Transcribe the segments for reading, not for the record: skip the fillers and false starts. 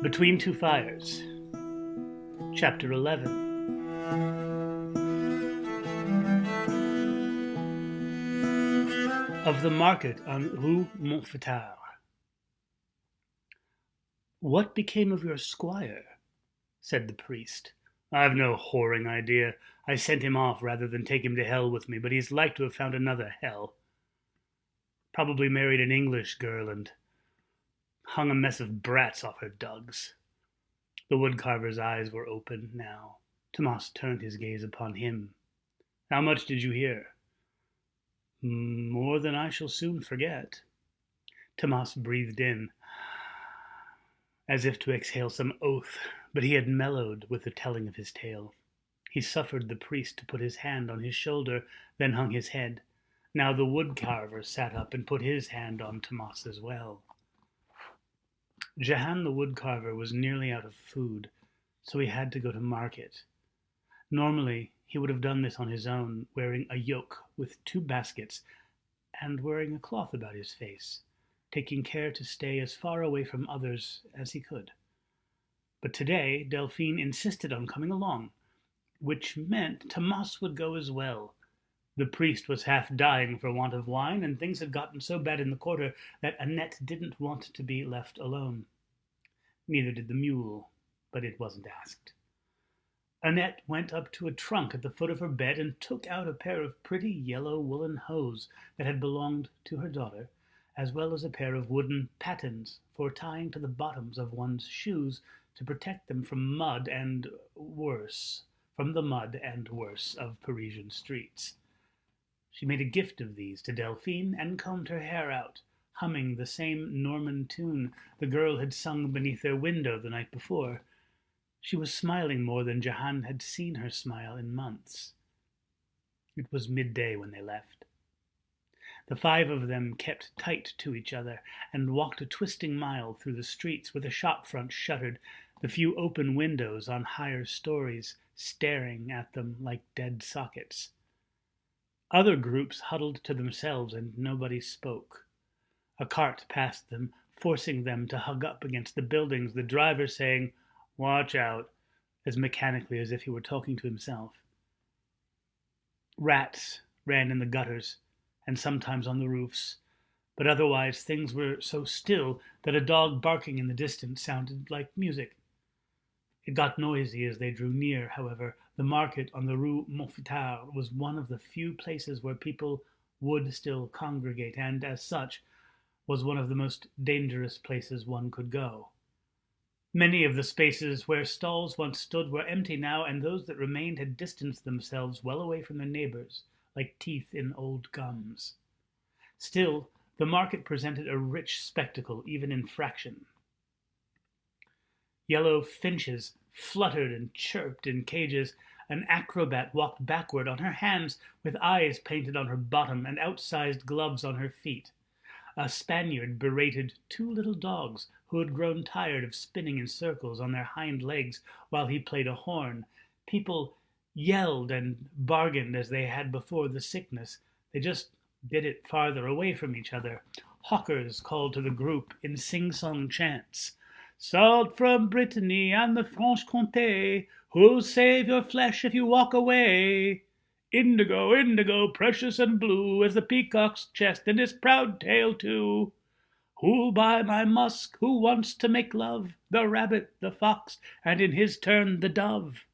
Between Two Fires, Chapter 11. Of the Market on Rue Montfetard. "What became of your squire?" said the priest. "I've no whoring idea. I sent him off rather than take him to hell with me, but he's like to have found another hell. Probably married an English girl and hung a mess of brats off her dugs." The woodcarver's eyes were open now. Tomas turned his gaze upon him. "How much did you hear?" "More than I shall soon forget." Tomas breathed in, as if to exhale some oath, but he had mellowed with the telling of his tale. He suffered the priest to put his hand on his shoulder, then hung his head. Now the woodcarver sat up and put his hand on Tomas as well. Jehan the woodcarver was nearly out of food, so he had to go to market. Normally he would have done this on his own, wearing a yoke with 2 baskets, and wearing a cloth about his face, taking care to stay as far away from others as he could. But today Delphine insisted on coming along, which meant Tomas would go as well. The priest was half dying for want of wine, and things had gotten so bad in the quarter that Annette didn't want to be left alone. Neither did the mule, but it wasn't asked. Annette went up to a trunk at the foot of her bed and took out a pair of pretty yellow woolen hose that had belonged to her daughter, as well as a pair of wooden pattens for tying to the bottoms of one's shoes to protect them from mud and worse, of Parisian streets. She made a gift of these to Delphine and combed her hair out, humming the same Norman tune the girl had sung beneath their window the night before. She was smiling more than Jehan had seen her smile in months. It was midday when they left. The 5 of them kept tight to each other and walked a twisting mile through the streets with the shop front shuttered, the few open windows on higher stories staring at them like dead sockets. Other groups huddled to themselves and nobody spoke. A cart passed them, forcing them to hug up against the buildings, the driver saying, "Watch out," as mechanically as if he were talking to himself. Rats ran in the gutters and sometimes on the roofs, but otherwise things were so still that a dog barking in the distance sounded like music. It got noisy as they drew near, however. The market on the Rue Montfetard was one of the few places where people would still congregate, and as such was one of the most dangerous places one could go. Many of the spaces where stalls once stood were empty now, and those that remained had distanced themselves well away from their neighbors, like teeth in old gums. Still, the market presented a rich spectacle, even in fraction. Yellow finches fluttered and chirped in cages. An acrobat walked backward on her hands, with eyes painted on her bottom and outsized gloves on her feet. A Spaniard berated 2 little dogs who had grown tired of spinning in circles on their hind legs while he played a horn. People yelled and bargained as they had before the sickness. They just did it farther away from each other. Hawkers called to the group in sing-song chants. "Salt from Brittany and the Franche-Comté, who'll save your flesh if you walk away? Indigo, indigo, precious and blue as the peacock's chest and his proud tail too. Who'll buy my musk, who wants to make love? The rabbit, the fox, and in his turn the dove."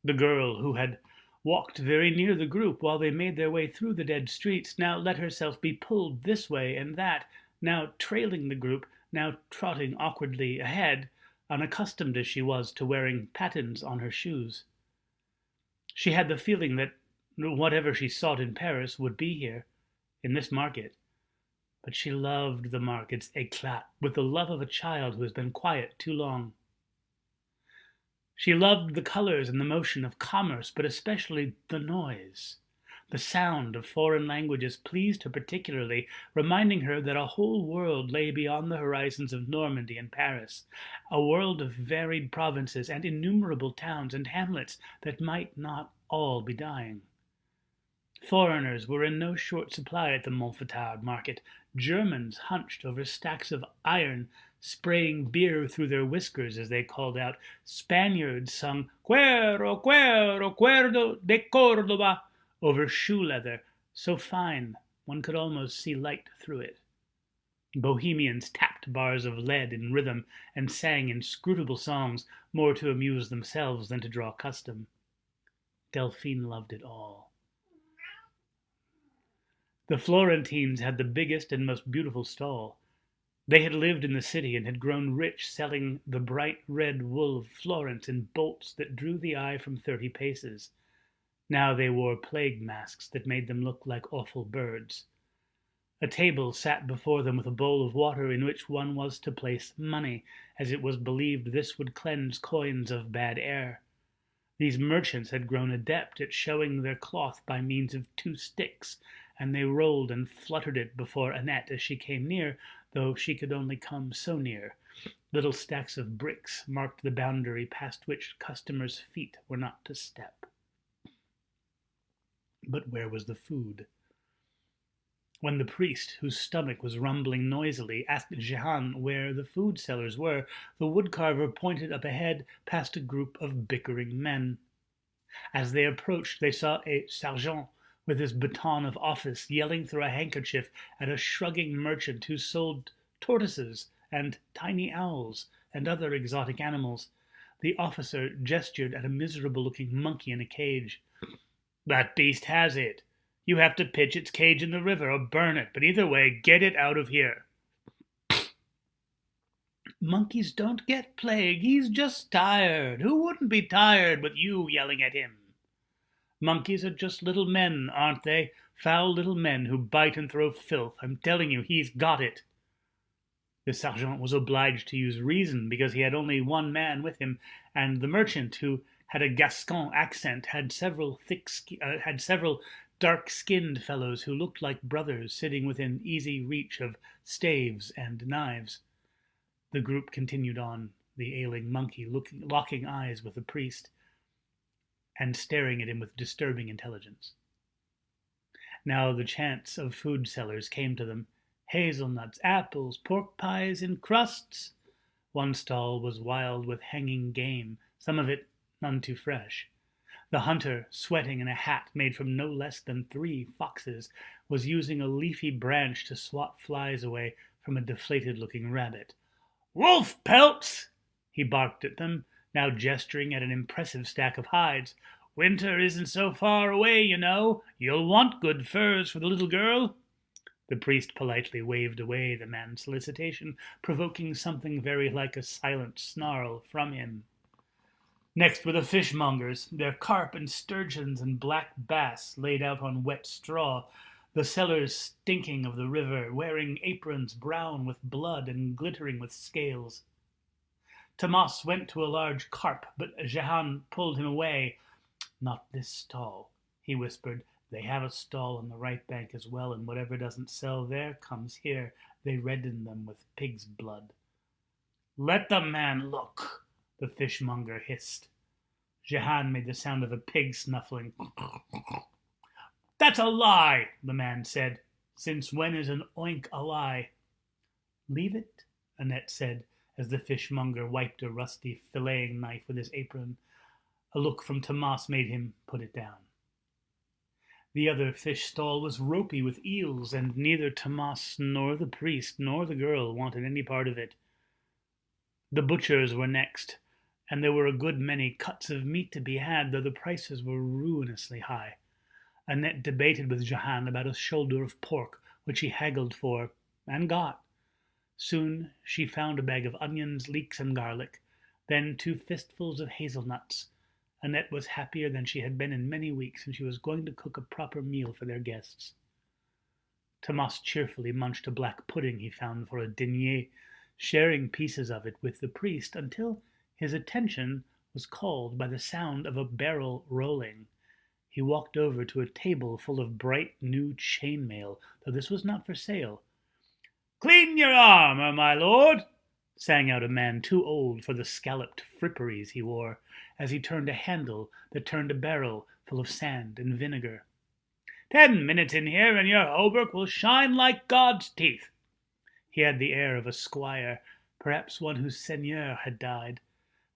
The girl, who had walked very near the group while they made their way through the dead streets, now let herself be pulled this way and that, now trailing the group, now trotting awkwardly ahead, unaccustomed as she was to wearing pattens on her shoes. She had the feeling that whatever she sought in Paris would be here, in this market. But she loved the market's éclat with the love of a child who has been quiet too long. She loved the colors and the motion of commerce, but especially the noise. The sound of foreign languages pleased her particularly, reminding her that a whole world lay beyond the horizons of Normandy and Paris, a world of varied provinces and innumerable towns and hamlets that might not all be dying. Foreigners were in no short supply at the Montfetard market. Germans hunched over stacks of iron, spraying beer through their whiskers as they called out. Spaniards sung Cuero, cuero, cuerdo de Córdoba over shoe leather, so fine one could almost see light through it. Bohemians tapped bars of lead in rhythm and sang inscrutable songs, more to amuse themselves than to draw custom. Delphine loved it all. The Florentines had the biggest and most beautiful stall. They had lived in the city and had grown rich selling the bright red wool of Florence in bolts that drew the eye from 30 paces. Now they wore plague masks that made them look like awful birds. A table sat before them with a bowl of water in which one was to place money, as it was believed this would cleanse coins of bad air. These merchants had grown adept at showing their cloth by means of 2 sticks, and they rolled and fluttered it before Annette as she came near, though she could only come so near. Little stacks of bricks marked the boundary past which customers' feet were not to step. But where was the food? When the priest, whose stomach was rumbling noisily, asked Jehan where the food sellers were, the woodcarver pointed up ahead past a group of bickering men. As they approached, they saw a sergeant with his baton of office yelling through a handkerchief at a shrugging merchant who sold tortoises and tiny owls and other exotic animals. The officer gestured at a miserable-looking monkey in a cage. "That beast has it. You have to pitch its cage in the river or burn it, but either way, get it out of here." "Monkeys don't get plague. He's just tired. Who wouldn't be tired with you yelling at him?" "Monkeys are just little men, aren't they? Foul little men who bite and throw filth. I'm telling you, he's got it." The sergeant was obliged to use reason because he had only one man with him, and the merchant, who had a Gascon accent, had several dark-skinned fellows who looked like brothers sitting within easy reach of staves and knives. The group continued on, the ailing monkey locking eyes with the priest and staring at him with disturbing intelligence. Now the chants of food sellers came to them. Hazelnuts, apples, pork pies in crusts. One stall was wild with hanging game, some of it none too fresh. The hunter, sweating in a hat made from no less than 3 foxes, was using a leafy branch to swat flies away from a deflated-looking rabbit. "Wolf pelts!" he barked at them, now gesturing at an impressive stack of hides. "Winter isn't so far away, you know. You'll want good furs for the little girl." The priest politely waved away the man's solicitation, provoking something very like a silent snarl from him. Next were the fishmongers, their carp and sturgeons and black bass laid out on wet straw, the sellers stinking of the river, wearing aprons brown with blood and glittering with scales. Tomas went to a large carp, but Jehan pulled him away. "Not this stall," he whispered. "They have a stall on the right bank as well, and whatever doesn't sell there comes here. They redden them with pig's blood." "Let the man look," the fishmonger hissed. Jehan made the sound of a pig snuffling. "That's a lie," the man said. "Since when is an oink a lie?" "Leave it," Annette said, as the fishmonger wiped a rusty filleting knife with his apron. A look from Tomas made him put it down. The other fish stall was ropey with eels, and neither Tomas nor the priest nor the girl wanted any part of it. The butchers were next, and there were a good many cuts of meat to be had, though the prices were ruinously high. Annette debated with Jehan about a shoulder of pork, which he haggled for, and got. Soon she found a bag of onions, leeks, and garlic, then 2 fistfuls of hazelnuts. Annette was happier than she had been in many weeks, and she was going to cook a proper meal for their guests. Tomas cheerfully munched a black pudding he found for a dîner, sharing pieces of it with the priest until his attention was called by the sound of a barrel rolling. He walked over to a table full of bright new chainmail, though this was not for sale. "Clean your armour, my lord," sang out a man too old for the scalloped fripperies he wore, as he turned a handle that turned a barrel full of sand and vinegar. 10 minutes in here, and your hauberk will shine like God's teeth." He had the air of a squire, perhaps one whose seigneur had died.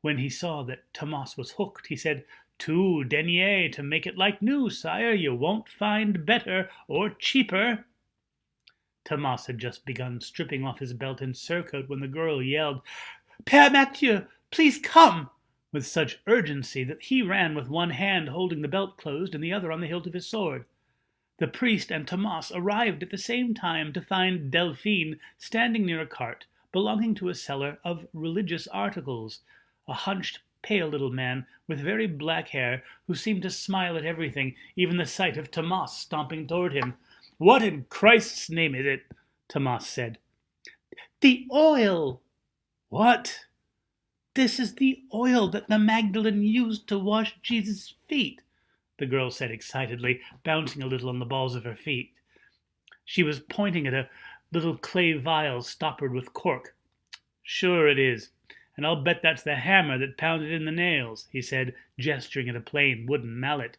When he saw that Tomas was hooked, he said, "2 deniers to make it like new, sire. You won't find better or cheaper." Tomas had just begun stripping off his belt and surcoat when the girl yelled, "Père Mathieu, please come!" with such urgency that he ran with one hand holding the belt closed and the other on the hilt of his sword. The priest and Tomas arrived at the same time to find Delphine standing near a cart belonging to a seller of religious articles, a hunched, pale little man with very black hair who seemed to smile at everything, even the sight of Tomas stomping toward him. "What in Christ's name is it?" Tomas said. "The oil!" "What?" "This is the oil that the Magdalene used to wash Jesus' feet," the girl said excitedly, bouncing a little on the balls of her feet. She was pointing at a little clay vial stoppered with cork. "Sure it is, and I'll bet that's the hammer that pounded in the nails," he said, gesturing at a plain wooden mallet.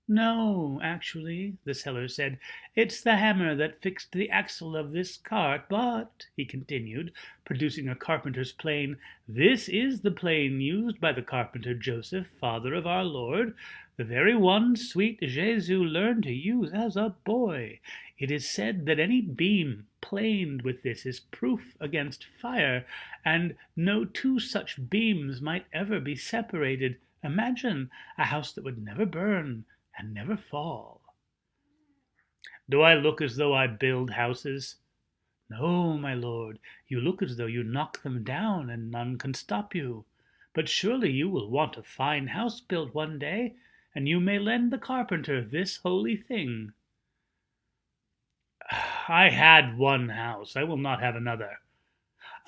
"No, actually," the seller said, "it's the hammer that fixed the axle of this cart, but," he continued, producing a carpenter's plane, "this is the plane used by the carpenter Joseph, father of our Lord, the very one sweet Jesu learned to use as a boy. It is said that any beam planed with this is proof against fire, and no 2 such beams might ever be separated. Imagine a house that would never burn and never fall." "Do I look as though I build houses?" "No, my lord, you look as though you knock them down and none can stop you. But surely you will want a fine house built one day, and you may lend the carpenter this holy thing." "I had one house, I will not have another."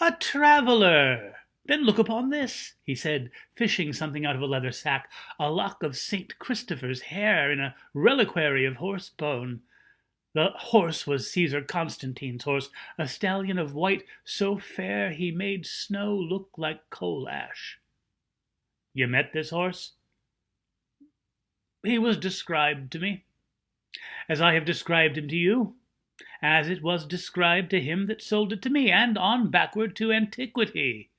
"A traveler! Then look upon this," he said, fishing something out of a leather sack, a lock of St. Christopher's hair in a reliquary of horse bone. The horse was Caesar Constantine's horse, a stallion of white so fair he made snow look like coal ash. "You met this horse?" "He was described to me, as I have described him to you, as it was described to him that sold it to me, and on backward to antiquity.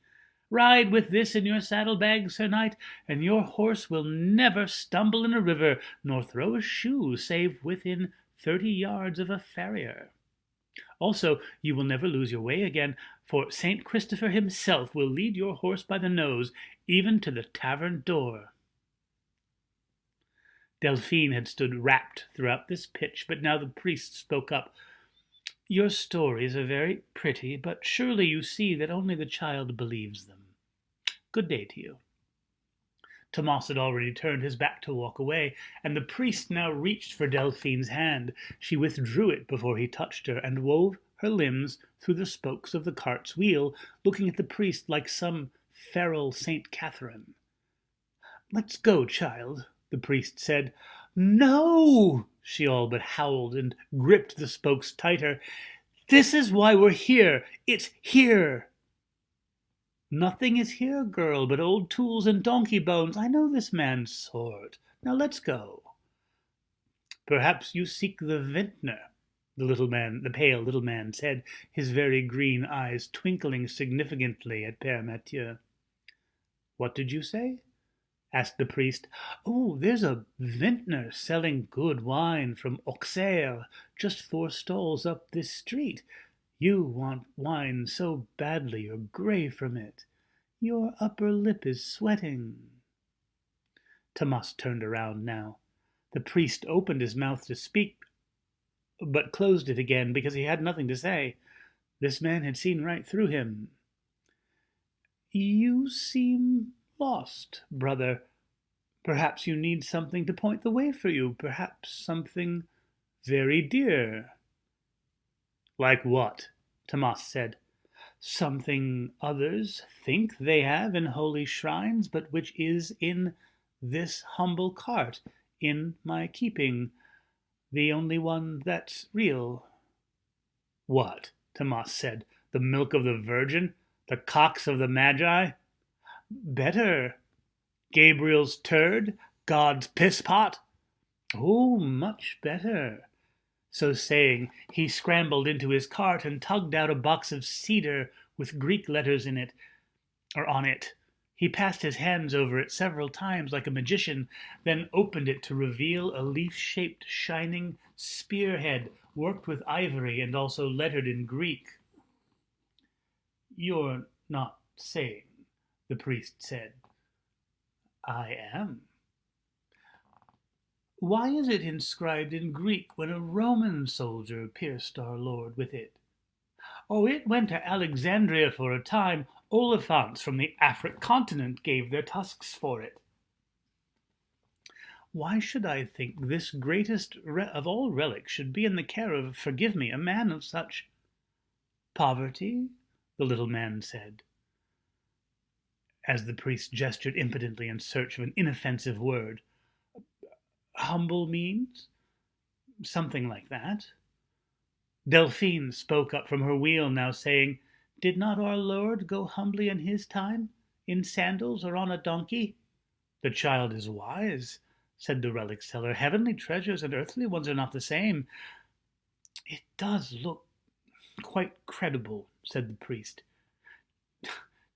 Ride with this in your saddle-bag, Sir Knight, and your horse will never stumble in a river, nor throw a shoe, save within 30 yards of a farrier. Also, you will never lose your way again, for St. Christopher himself will lead your horse by the nose, even to the tavern door." Delphine had stood rapt throughout this pitch, but now the priest spoke up. "Your stories are very pretty, but surely you see that only the child believes them. Good day to you." Tomas had already turned his back to walk away, and the priest now reached for Delphine's hand. She withdrew it before he touched her, and wove her limbs through the spokes of the cart's wheel, looking at the priest like some feral St. Catherine. "Let's go, child," the priest said. "No!" she all but howled and gripped the spokes tighter. "This is why we're here. It's here." "Nothing is here, girl, but old tools and donkey bones. I know this man's sword. Now let's go." "Perhaps you seek the vintner," the pale little man said, his very green eyes twinkling significantly at Père Mathieu. "What did you say?" asked the priest. "Oh, there's a vintner selling good wine from Auxerre, just 4 stalls up this street. You want wine so badly you're gray from it. Your upper lip is sweating." Tomas turned around now. The priest opened his mouth to speak, but closed it again because he had nothing to say. This man had seen right through him. "You seem lost, brother. Perhaps you need something to point the way for you. Perhaps something very dear." "Like what?" Tomas said. "Something others think they have in holy shrines, but which is in this humble cart, in my keeping, the only one that's real." "What?" Tomas said. "The milk of the Virgin? The cocks of the Magi?" "Better. Gabriel's turd? God's piss-pot?" "Oh, much better." So saying, he scrambled into his cart and tugged out a box of cedar with Greek letters in it, or on it. He passed his hands over it several times like a magician, then opened it to reveal a leaf-shaped, shining spearhead worked with ivory and also lettered in Greek. "You're not saying," the priest said. "I am." "Why is it inscribed in Greek when a Roman soldier pierced our Lord with it?" "Oh, it went to Alexandria for a time. Oliphants from the Afric continent gave their tusks for it." "Why should I think this greatest of all relics should be in the care of, forgive me, a man of such poverty?" the little man said, as the priest gestured impotently in search of an inoffensive word. "Humble means? Something like that." Delphine spoke up from her wheel now, saying, "Did not our Lord go humbly in his time, in sandals or on a donkey?" "The child is wise," said the relic seller. "Heavenly treasures and earthly ones are not the same." "It does look quite credible," said the priest.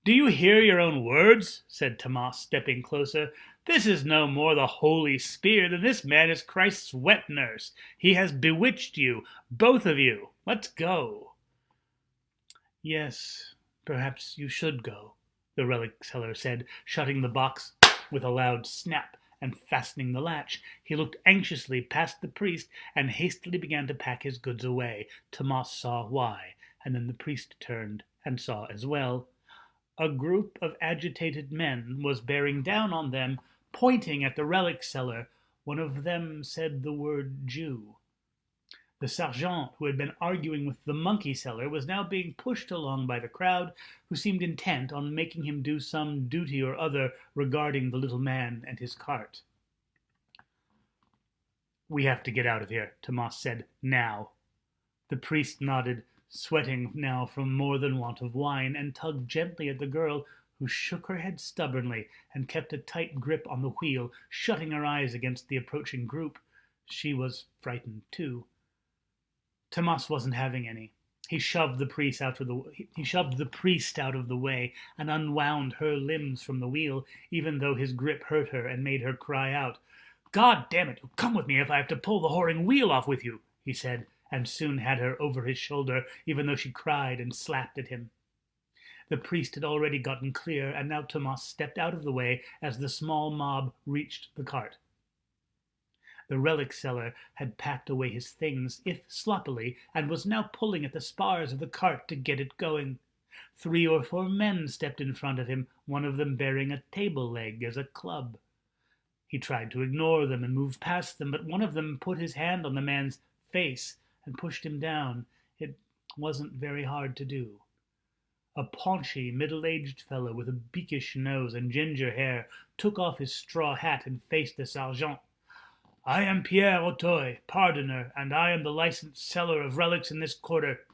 "Do you hear your own words?" said Tomas, stepping closer. "This is no more the holy spear than this man is Christ's wet nurse. He has bewitched you, both of you. Let's go." "Yes, perhaps you should go," the relic seller said, shutting the box with a loud snap and fastening the latch. He looked anxiously past the priest and hastily began to pack his goods away. Tomas saw why, and then the priest turned and saw as well. A group of agitated men was bearing down on them, pointing at the relic seller. One of them said the word Jew. The sergeant, who had been arguing with the monkey seller, was now being pushed along by the crowd, who seemed intent on making him do some duty or other regarding the little man and his cart. "We have to get out of here," Tomas said. "Now." The priest nodded, sweating now from more than want of wine, and tugged gently at the girl, who shook her head stubbornly and kept a tight grip on the wheel, shutting her eyes against the approaching group. She was frightened too. Tomas wasn't having any. He shoved the priest out of the way and unwound her limbs from the wheel, even though his grip hurt her and made her cry out. "God damn it, come with me if I have to pull the whoring wheel off with you," he said, and soon had her over his shoulder, even though she cried and slapped at him. The priest had already gotten clear, and now Tomas stepped out of the way as the small mob reached the cart. The relic seller had packed away his things, if sloppily, and was now pulling at the spars of the cart to get it going. 3 or 4 men stepped in front of him, one of them bearing a table leg as a club. He tried to ignore them and move past them, but one of them put his hand on the man's face and pushed him down. It wasn't very hard to do. A paunchy, middle-aged fellow with a beakish nose and ginger hair took off his straw hat and faced the sergeant. "I am Pierre Auteuil, pardoner, and I am the licensed seller of relics in this quarter.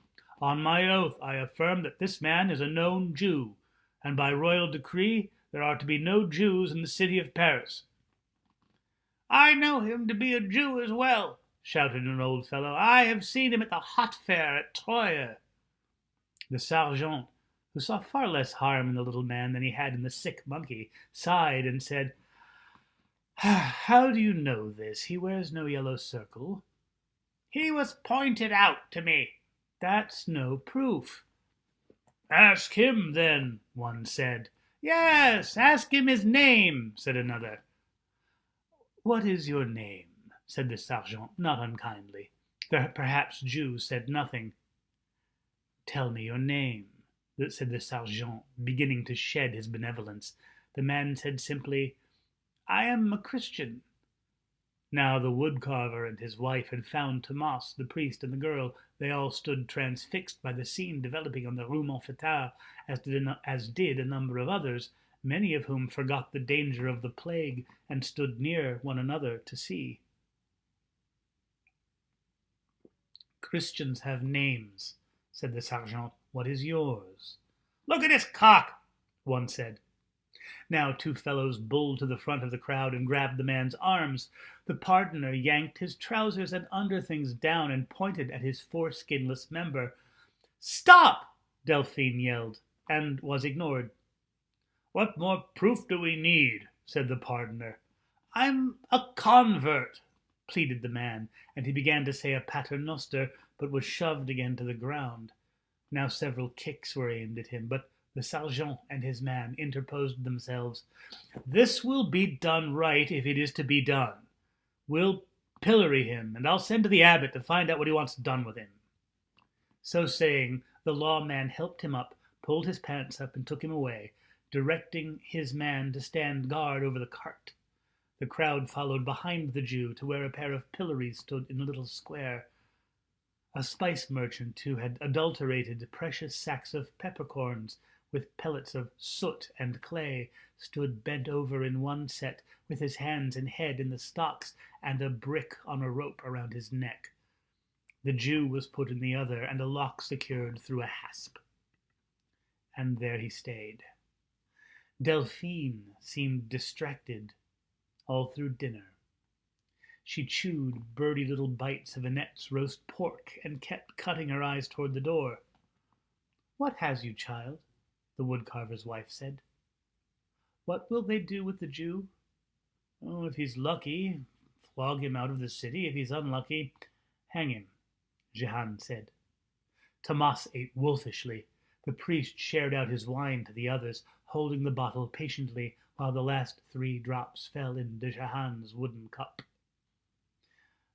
On my oath I affirm that this man is a known Jew, and by royal decree there are to be no Jews in the city of Paris." "I know him to be a Jew as well," shouted an old fellow. "I have seen him at the hot fair at Troyes." The sergeant, who saw far less harm in the little man than he had in the sick monkey, sighed and said, "How do you know this? He wears no yellow circle." "He was pointed out to me." "That's no proof." "Ask him, then," one said. "Yes, ask him his name," said another. "What is your name?" said the sergeant, not unkindly. The perhaps Jew said nothing. "Tell me your name," said the sergeant, beginning to shed his benevolence. The man said simply, "I am a Christian." Now the woodcarver and his wife had found Tomas, the priest, and the girl. They all stood transfixed by the scene developing on the Rue Mouffetard, as did a number of others, many of whom forgot the danger of the plague and stood near one another to see. "Christians have names," said the sergeant. "What is yours?" "Look at his cock," one said. Now 2 fellows bulled to the front of the crowd and grabbed the man's arms. The pardoner yanked his trousers and underthings down and pointed at his foreskinless member. "Stop!" Delphine yelled, and was ignored. "What more proof do we need?" said the pardoner. "I'm a convert," pleaded the man, and he began to say a paternoster, but was shoved again to the ground. Now several kicks were aimed at him, but the sergeant and his man interposed themselves. "This will be done right if it is to be done. We'll pillory him, and I'll send to the abbot to find out what he wants done with him." So saying, the lawman helped him up, pulled his pants up, and took him away, directing his man to stand guard over the cart. The crowd followed behind the Jew to where a pair of pillories stood in a little square. A spice merchant who had adulterated precious sacks of peppercorns with pellets of soot and clay stood bent over in one set, with his hands and head in the stocks and a brick on a rope around his neck. The Jew was put in the other, and a lock secured through a hasp. And there he stayed. Delphine seemed distracted all through dinner. She chewed birdy little bites of Annette's roast pork and kept cutting her eyes toward the door. "What has you, child?" the woodcarver's wife said. "What will they do with the Jew?" "Oh, if he's lucky, flog him out of the city. If he's unlucky, hang him," Jehan said. Thomas ate wolfishly. The priest shared out his wine to the others, holding the bottle patiently while the last 3 drops fell into Jehan's wooden cup.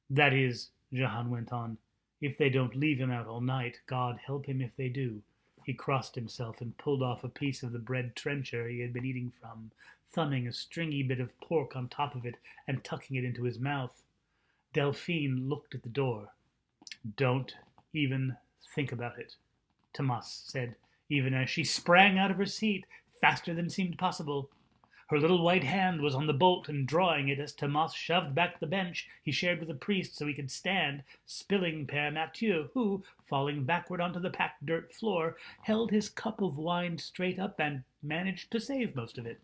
"That is," Jehan went on, "if they don't leave him out all night. God help him if they do." He crossed himself and pulled off a piece of the bread trencher he had been eating from, thumbing a stringy bit of pork on top of it and tucking it into his mouth. Delphine looked at the door. "Don't even think about it," Thomas said, even as she sprang out of her seat, faster than seemed possible. Her little white hand was on the bolt and drawing it as Thomas shoved back the bench he shared with the priest so he could stand, spilling Père Mathieu, who, falling backward onto the packed dirt floor, held his cup of wine straight up and managed to save most of it.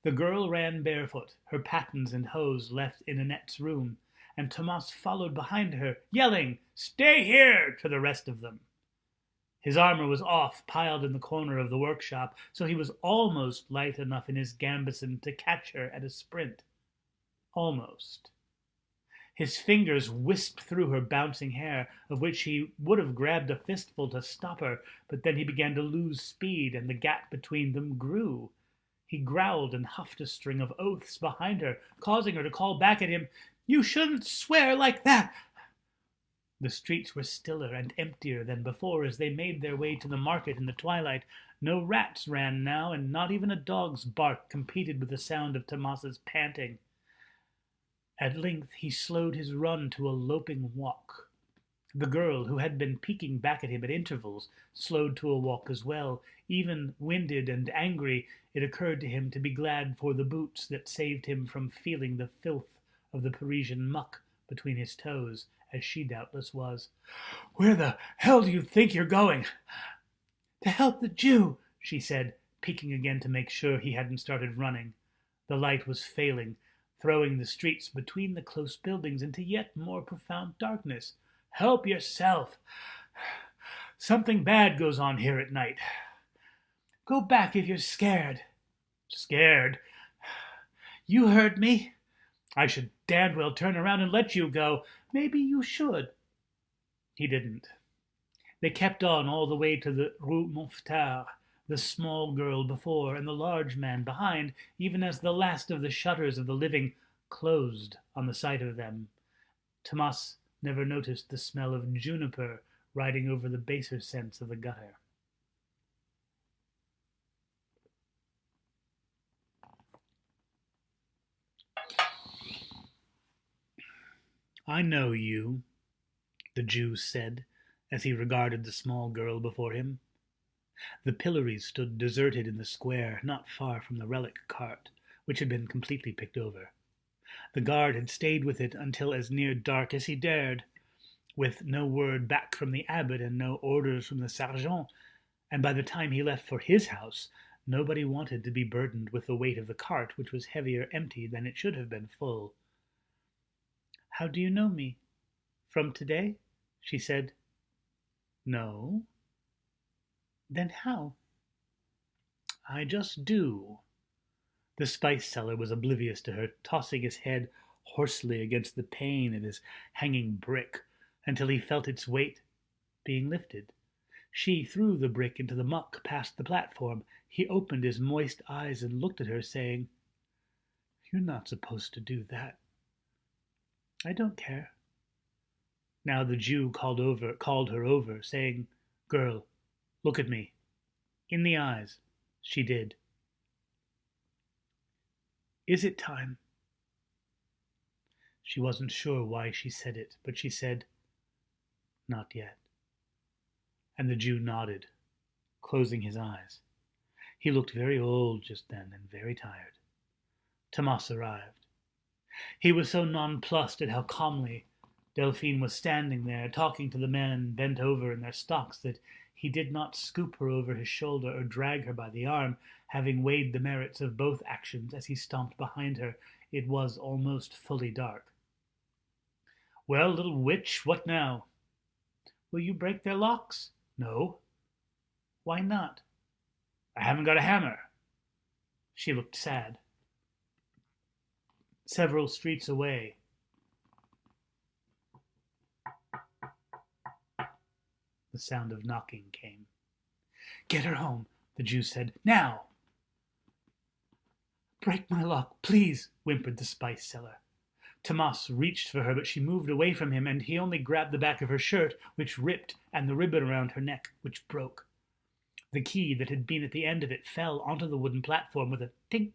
The girl ran barefoot, her pattens and hose left in Annette's room, and Thomas followed behind her, yelling, "Stay here!" to the rest of them. His armor was off, piled in the corner of the workshop, so he was almost light enough in his gambeson to catch her at a sprint. Almost. His fingers whisked through her bouncing hair, of which he would have grabbed a fistful to stop her, but then he began to lose speed, and the gap between them grew. He growled and huffed a string of oaths behind her, causing her to call back at him, "You shouldn't swear like that!" The streets were stiller and emptier than before as they made their way to the market in the twilight. No rats ran now, and not even a dog's bark competed with the sound of Thomas's panting. At length he slowed his run to a loping walk. The girl, who had been peeking back at him at intervals, slowed to a walk as well. Even winded and angry, it occurred to him to be glad for the boots that saved him from feeling the filth of the Parisian muck between his toes, as she doubtless was. "Where the hell do you think you're going?" "To help the Jew," she said, peeking again to make sure he hadn't started running. The light was failing, throwing the streets between the close buildings into yet more profound darkness. "Help yourself. Something bad goes on here at night. Go back if you're scared." "Scared? You heard me. I should damned well turn around and let you go." "Maybe you should." He didn't. They kept on all the way to the Rue Mouffetard, the small girl before and the large man behind, even as the last of the shutters of the living closed on the sight of them. Thomas never noticed the smell of juniper riding over the baser scents of the gutter. "I know you," the Jew said, as he regarded the small girl before him. The pillories stood deserted in the square, not far from the relic cart, which had been completely picked over. The guard had stayed with it until as near dark as he dared, with no word back from the abbot and no orders from the sergeant, and by the time he left for his house, nobody wanted to be burdened with the weight of the cart, which was heavier empty than it should have been full. "How do you know me? From today?" she said. "No." Then how? I just do. The spice seller was oblivious to her, tossing his head hoarsely against the pane of his hanging brick until he felt its weight being lifted. She threw the brick into the muck past the platform. He opened his moist eyes and looked at her, saying, "You're not supposed to do that." "I don't care." Now the Jew called her over, saying, "Girl, look at me." In the eyes. She did. "Is it time?" She wasn't sure why she said it, but she said, "Not yet." And the Jew nodded, closing his eyes. He looked very old just then and very tired. Tomas arrived. He was so nonplussed at how calmly Delphine was standing there, talking to the men bent over in their stocks, that he did not scoop her over his shoulder or drag her by the arm, having weighed the merits of both actions as he stomped behind her. It was almost fully dark. "Well, little witch, what now?" "Will you break their locks?" "No." "Why not?" "I haven't got a hammer." She looked sad. Several streets away, the sound of knocking came. "Get her home," the Jew said. "Now!" "Break my lock, please," whimpered the spice seller. Tomas reached for her, but she moved away from him, and he only grabbed the back of her shirt, which ripped, and the ribbon around her neck, which broke. The key that had been at the end of it fell onto the wooden platform with a tink.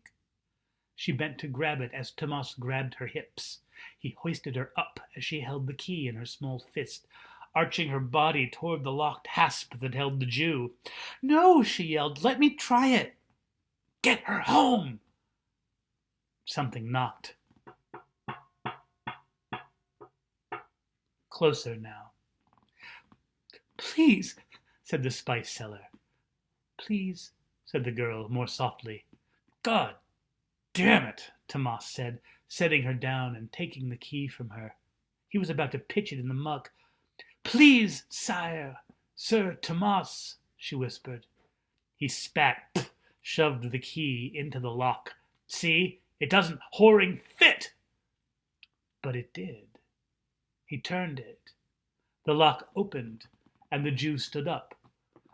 She bent to grab it as Tomas grabbed her hips. He hoisted her up as she held the key in her small fist, arching her body toward the locked hasp that held the Jew. "No," she yelled. "Let me try it." "Get her home!" Something knocked. Closer now. "Please," said the spice seller. "Please," said the girl more softly. "God damn it," Tomas said, setting her down and taking the key from her. He was about to pitch it in the muck. "Please, sire, Sir Tomas," she whispered. He spat, shoved the key into the lock. "See, it doesn't whoring fit." But it did. He turned it. The lock opened, and the Jew stood up.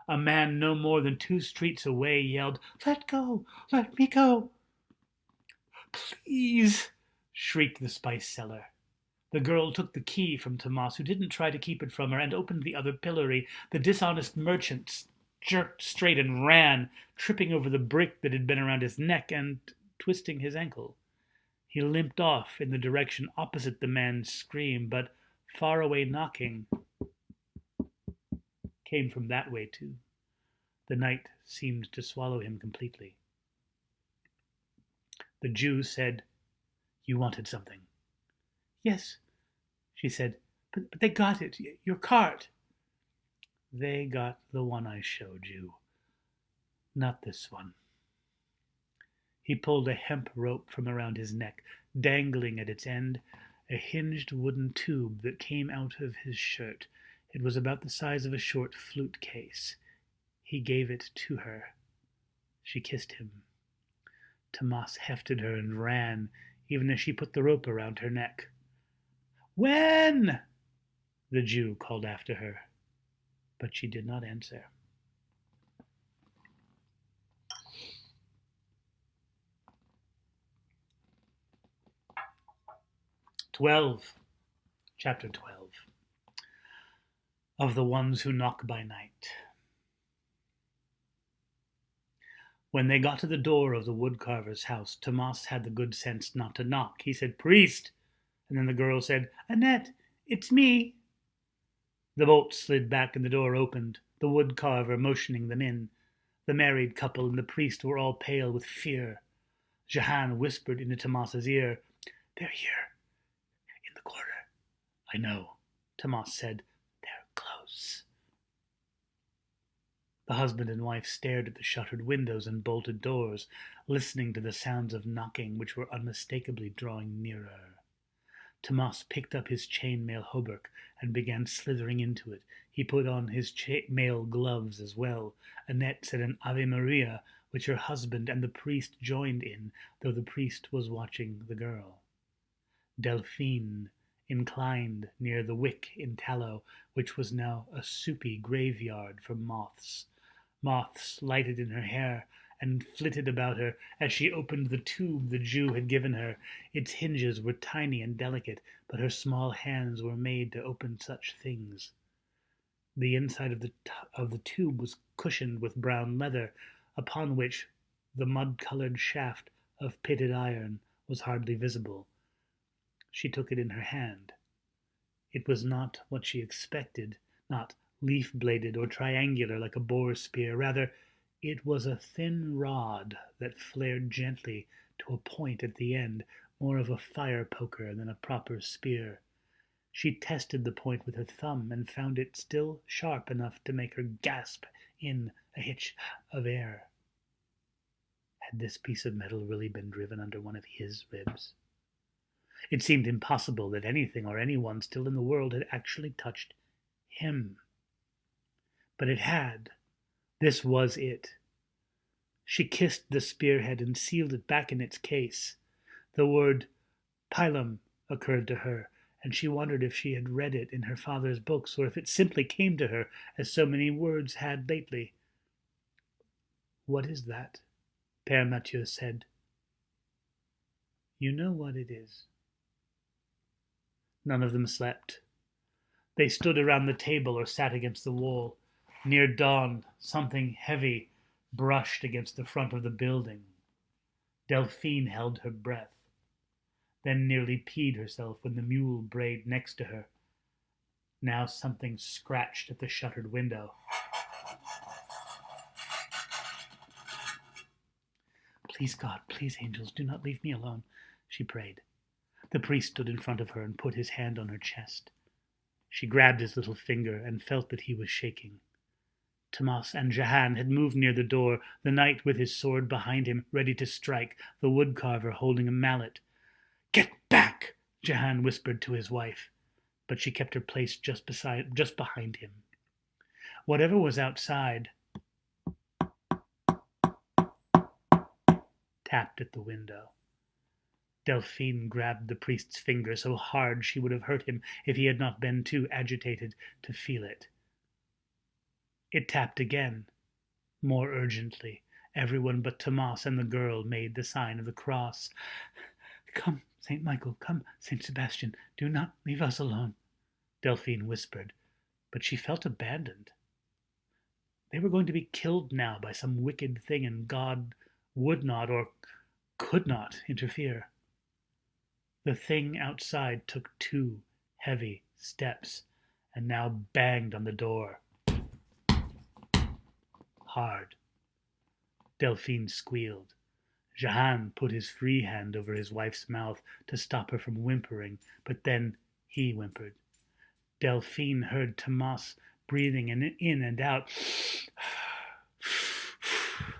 A man no more than 2 streets away yelled, "Let go! Let me go!" "Please!" shrieked the spice seller. The girl took the key from Tomas, who didn't try to keep it from her, and opened the other pillory. The dishonest merchant jerked straight and ran, tripping over the brick that had been around his neck and twisting his ankle. He limped off in the direction opposite the man's scream, but faraway knocking came from that way too. The night seemed to swallow him completely. The Jew said, "You wanted something." "Yes," she said, but they got it, your cart." "They got the one I showed you, not this one." He pulled a hemp rope from around his neck, dangling at its end a hinged wooden tube that came out of his shirt. It was about the size of a short flute case. He gave it to her. She kissed him. Tomas hefted her and ran, even as she put the rope around her neck. "When?" the Jew called after her, but she did not answer. Chapter 12 of the Ones Who Knock by Night. When they got to the door of the woodcarver's house, Tomas had the good sense not to knock. He said, "Priest," and then the girl said, "Annette, it's me." The bolt slid back and the door opened, the woodcarver motioning them in. The married couple and the priest were all pale with fear. Jehan whispered into Tomas's ear, "They're here, in the corner." "I know," Tomas said. "They're close." The husband and wife stared at the shuttered windows and bolted doors, listening to the sounds of knocking which were unmistakably drawing nearer. Tomas picked up his chain-mail hauberk and began slithering into it. He put on his mail gloves as well. Annette said an Ave Maria, which her husband and the priest joined in, though the priest was watching the girl. Delphine inclined near the wick in tallow, which was now a soupy graveyard for moths. Moths lighted in her hair and flitted about her as she opened the tube the Jew had given her. Its hinges were tiny and delicate, but her small hands were made to open such things. The inside of the tube was cushioned with brown leather, upon which the mud-colored shaft of pitted iron was hardly visible. She took it in her hand. It was not what she expected, not leaf-bladed or triangular like a boar's spear. Rather, it was a thin rod that flared gently to a point at the end, more of a fire poker than a proper spear. She tested the point with her thumb and found it still sharp enough to make her gasp in a hitch of air. Had this piece of metal really been driven under one of his ribs? It seemed impossible that anything or anyone still in the world had actually touched him. But it had. This was it. She kissed the spearhead and sealed it back in its case. The word pilum occurred to her, and she wondered if she had read it in her father's books, or if it simply came to her, as so many words had lately. "What is that?" Père Mathieu said. "You know what it is." None of them slept. They stood around the table or sat against the wall. Near dawn, something heavy brushed against the front of the building. Delphine held her breath, then nearly peed herself when the mule brayed next to her. Now something scratched at the shuttered window. "Please, God, please, angels, do not leave me alone," she prayed. The priest stood in front of her and put his hand on her chest. She grabbed his little finger and felt that he was shaking. Tomas and Jehan had moved near the door, the knight with his sword behind him, ready to strike, the woodcarver holding a mallet. "Get back!" Jehan whispered to his wife, but she kept her place just behind him. Whatever was outside tapped at the window. Delphine grabbed the priest's finger so hard she would have hurt him if he had not been too agitated to feel it. It tapped again, more urgently. Everyone but Tomas and the girl made the sign of the cross. "Come, St. Michael, come, St. Sebastian, do not leave us alone," Delphine whispered, but she felt abandoned. They were going to be killed now by some wicked thing, and God would not or could not interfere. The thing outside took 2 heavy steps and now banged on the door. Hard. Delphine squealed. Jehan put his free hand over his wife's mouth to stop her from whimpering, but then he whimpered. Delphine heard Tomas breathing in and out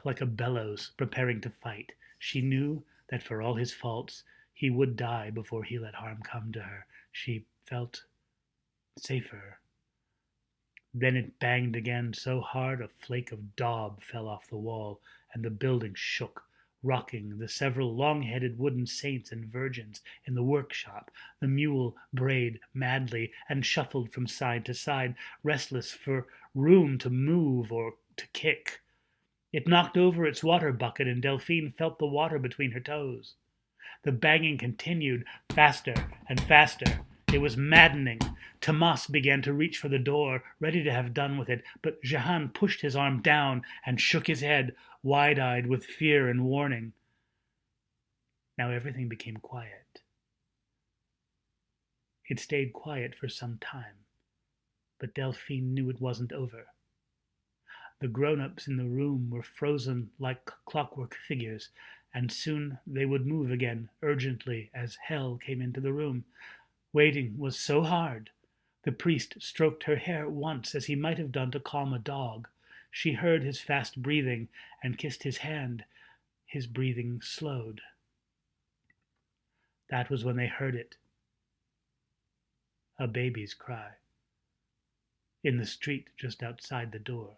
like a bellows, preparing to fight. She knew that for all his faults, he would die before he let harm come to her. She felt safer. Then it banged again so hard a flake of daub fell off the wall, and the building shook, rocking the several long-headed wooden saints and virgins in the workshop. The mule brayed madly and shuffled from side to side, restless for room to move or to kick. It knocked over its water bucket, and Delphine felt the water between her toes. The banging continued, faster and faster. It was maddening. Tomas began to reach for the door, ready to have done with it, but Jehan pushed his arm down and shook his head, wide-eyed with fear and warning. Now everything became quiet. It stayed quiet for some time, but Delphine knew it wasn't over. The grown-ups in the room were frozen like clockwork figures, and soon they would move again, urgently, as hell came into the room. Waiting was so hard. The priest stroked her hair once, as he might have done to calm a dog. She heard his fast breathing and kissed his hand. His breathing slowed. That was when they heard it. A baby's cry. in the street just outside the door.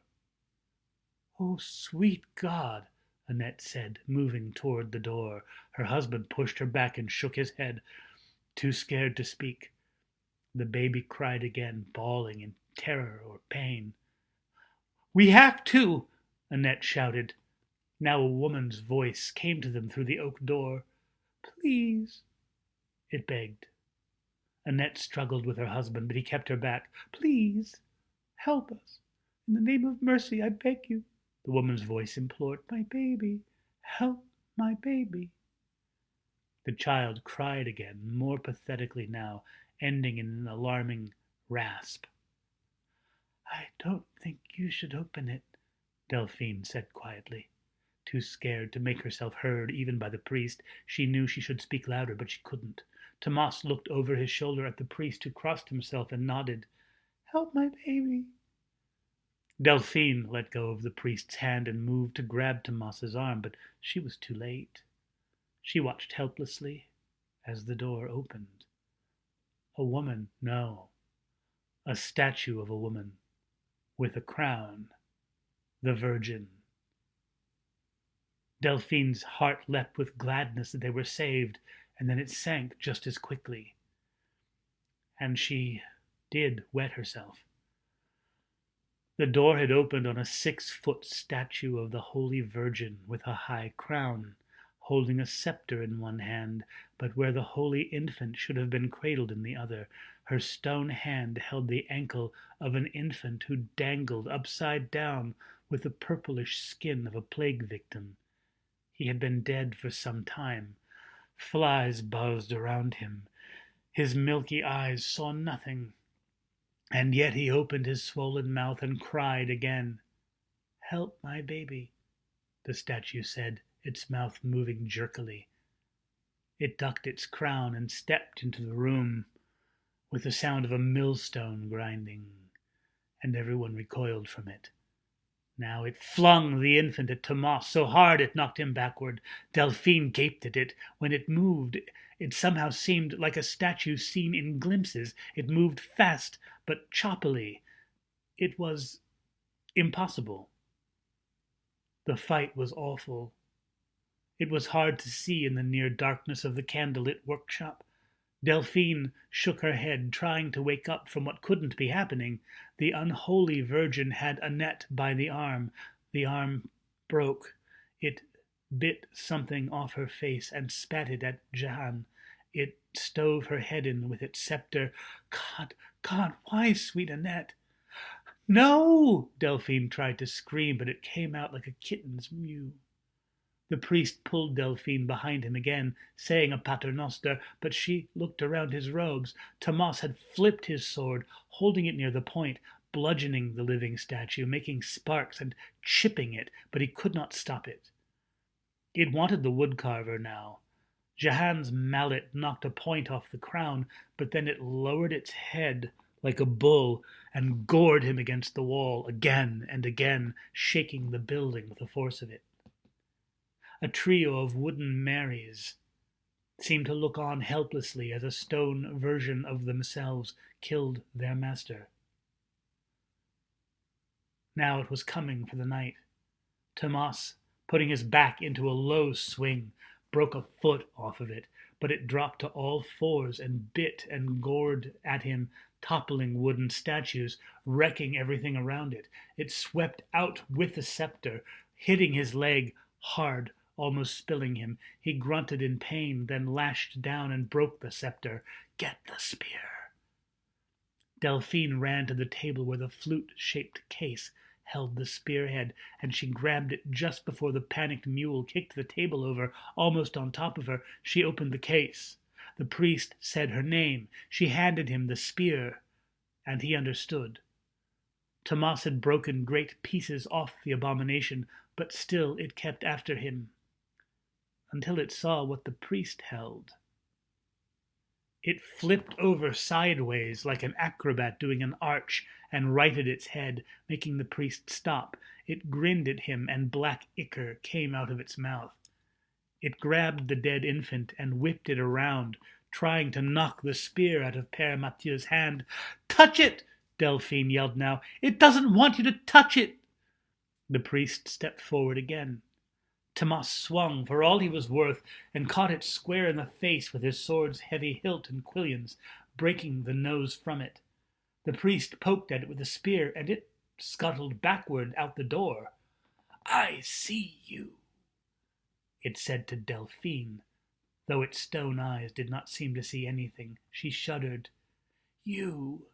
"Oh, sweet God," Annette said, moving toward the door. Her husband pushed her back and shook his head, too scared to speak. The baby cried again, bawling in terror or pain. "We have to!" Annette shouted. Now a woman's voice came to them through the oak door. "Please," it begged. Annette struggled with her husband, but he kept her back. "Please, help us. In the name of mercy, I beg you," the woman's voice implored. "My baby. Help my baby." The child cried again, more pathetically now, ending in an alarming rasp. "I don't think you should open it," Delphine said quietly. Too scared to make herself heard even by the priest, she knew she should speak louder, but she couldn't. Tomas looked over his shoulder at the priest, who crossed himself and nodded. "Help my baby." Delphine let go of the priest's hand and moved to grab Tomas's arm, but she was too late. She watched helplessly as the door opened. A woman, no, a statue of a woman, with a crown, the Virgin. Delphine's heart leapt with gladness that they were saved, and then it sank just as quickly. And she did wet herself. The door had opened on a 6-foot statue of the Holy Virgin with a high crown, holding a scepter in one hand, but where the Holy Infant should have been cradled in the other, her stone hand held the ankle of an infant who dangled upside down with the purplish skin of a plague victim. He had been dead for some time. Flies buzzed around him. His milky eyes saw nothing, and yet he opened his swollen mouth and cried again. "Help my baby," the statue said, its mouth moving jerkily. It ducked its crown and stepped into the room with the sound of a millstone grinding, and everyone recoiled from it. Now it flung the infant at Tomas so hard it knocked him backward. Delphine gaped at it. When it moved, it somehow seemed like a statue seen in glimpses. It moved fast, but choppily. It was impossible. The fight was awful. It was hard to see in the near darkness of the candlelit workshop. Delphine shook her head, trying to wake up from what couldn't be happening. The unholy Virgin had Annette by the arm. The arm broke. It bit something off her face and spat it at Jehan. It stove her head in with its scepter. God, why, sweet Annette? "No!" Delphine tried to scream, but it came out like a kitten's mew. The priest pulled Delphine behind him again, saying a paternoster, but she looked around his robes. Tomas had flipped his sword, holding it near the point, bludgeoning the living statue, making sparks and chipping it, but he could not stop it. It wanted the woodcarver now. Jehan's mallet knocked a point off the crown, but then it lowered its head like a bull and gored him against the wall again and again, shaking the building with the force of it. A trio of wooden Marys seemed to look on helplessly as a stone version of themselves killed their master. Now it was coming for the night. Tomas, putting his back into a low swing, broke a foot off of it, but it dropped to all fours and bit and gored at him, toppling wooden statues, wrecking everything around it. It swept out with the scepter, hitting his leg hard, almost spilling him. He grunted in pain, then lashed down and broke the scepter. "Get the spear." Delphine ran to the table where the flute-shaped case held the spearhead, and she grabbed it just before the panicked mule kicked the table over, almost on top of her. She opened the case. The priest said her name. She handed him the spear, and he understood. Tomas had broken great pieces off the abomination, but still it kept after him, until it saw what the priest held. It flipped over sideways like an acrobat doing an arch and righted its head, making the priest stop. It grinned at him, and black ichor came out of its mouth. It grabbed the dead infant and whipped it around, trying to knock the spear out of Père Mathieu's hand. "Touch it!" Delphine yelled now. "It doesn't want you to touch it!" The priest stepped forward again. Tomas swung for all he was worth and caught it square in the face with his sword's heavy hilt and quillions, breaking the nose from it. The priest poked at it with a spear, and it scuttled backward out the door. "I see you," it said to Delphine, though its stone eyes did not seem to see anything. She shuddered. "You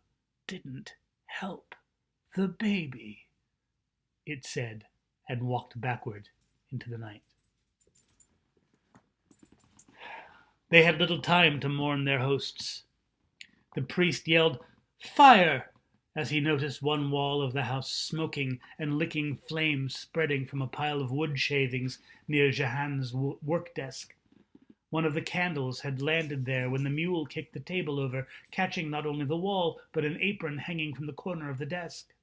didn't help the baby," it said, and walked backward into the night. They had little time to mourn their hosts. The priest yelled, "Fire!" as he noticed one wall of the house smoking and licking flames spreading from a pile of wood shavings near Jehan's work desk. One of the candles had landed there when the mule kicked the table over, catching not only the wall, but an apron hanging from the corner of the desk.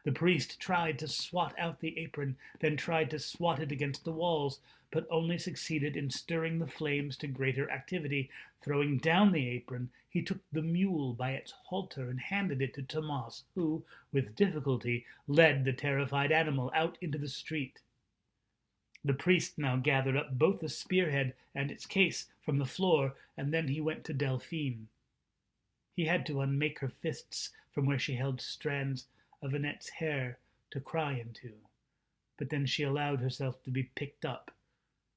The priest tried to swat out the apron, then tried to swat it against the walls, but only succeeded in stirring the flames to greater activity. Throwing down the apron, he took the mule by its halter and handed it to Tomas, who, with difficulty, led the terrified animal out into the street. The priest now gathered up both the spearhead and its case from the floor, and then he went to Delphine. He had to unmake her fists from where she held strands of Annette's hair to cry into, but then she allowed herself to be picked up.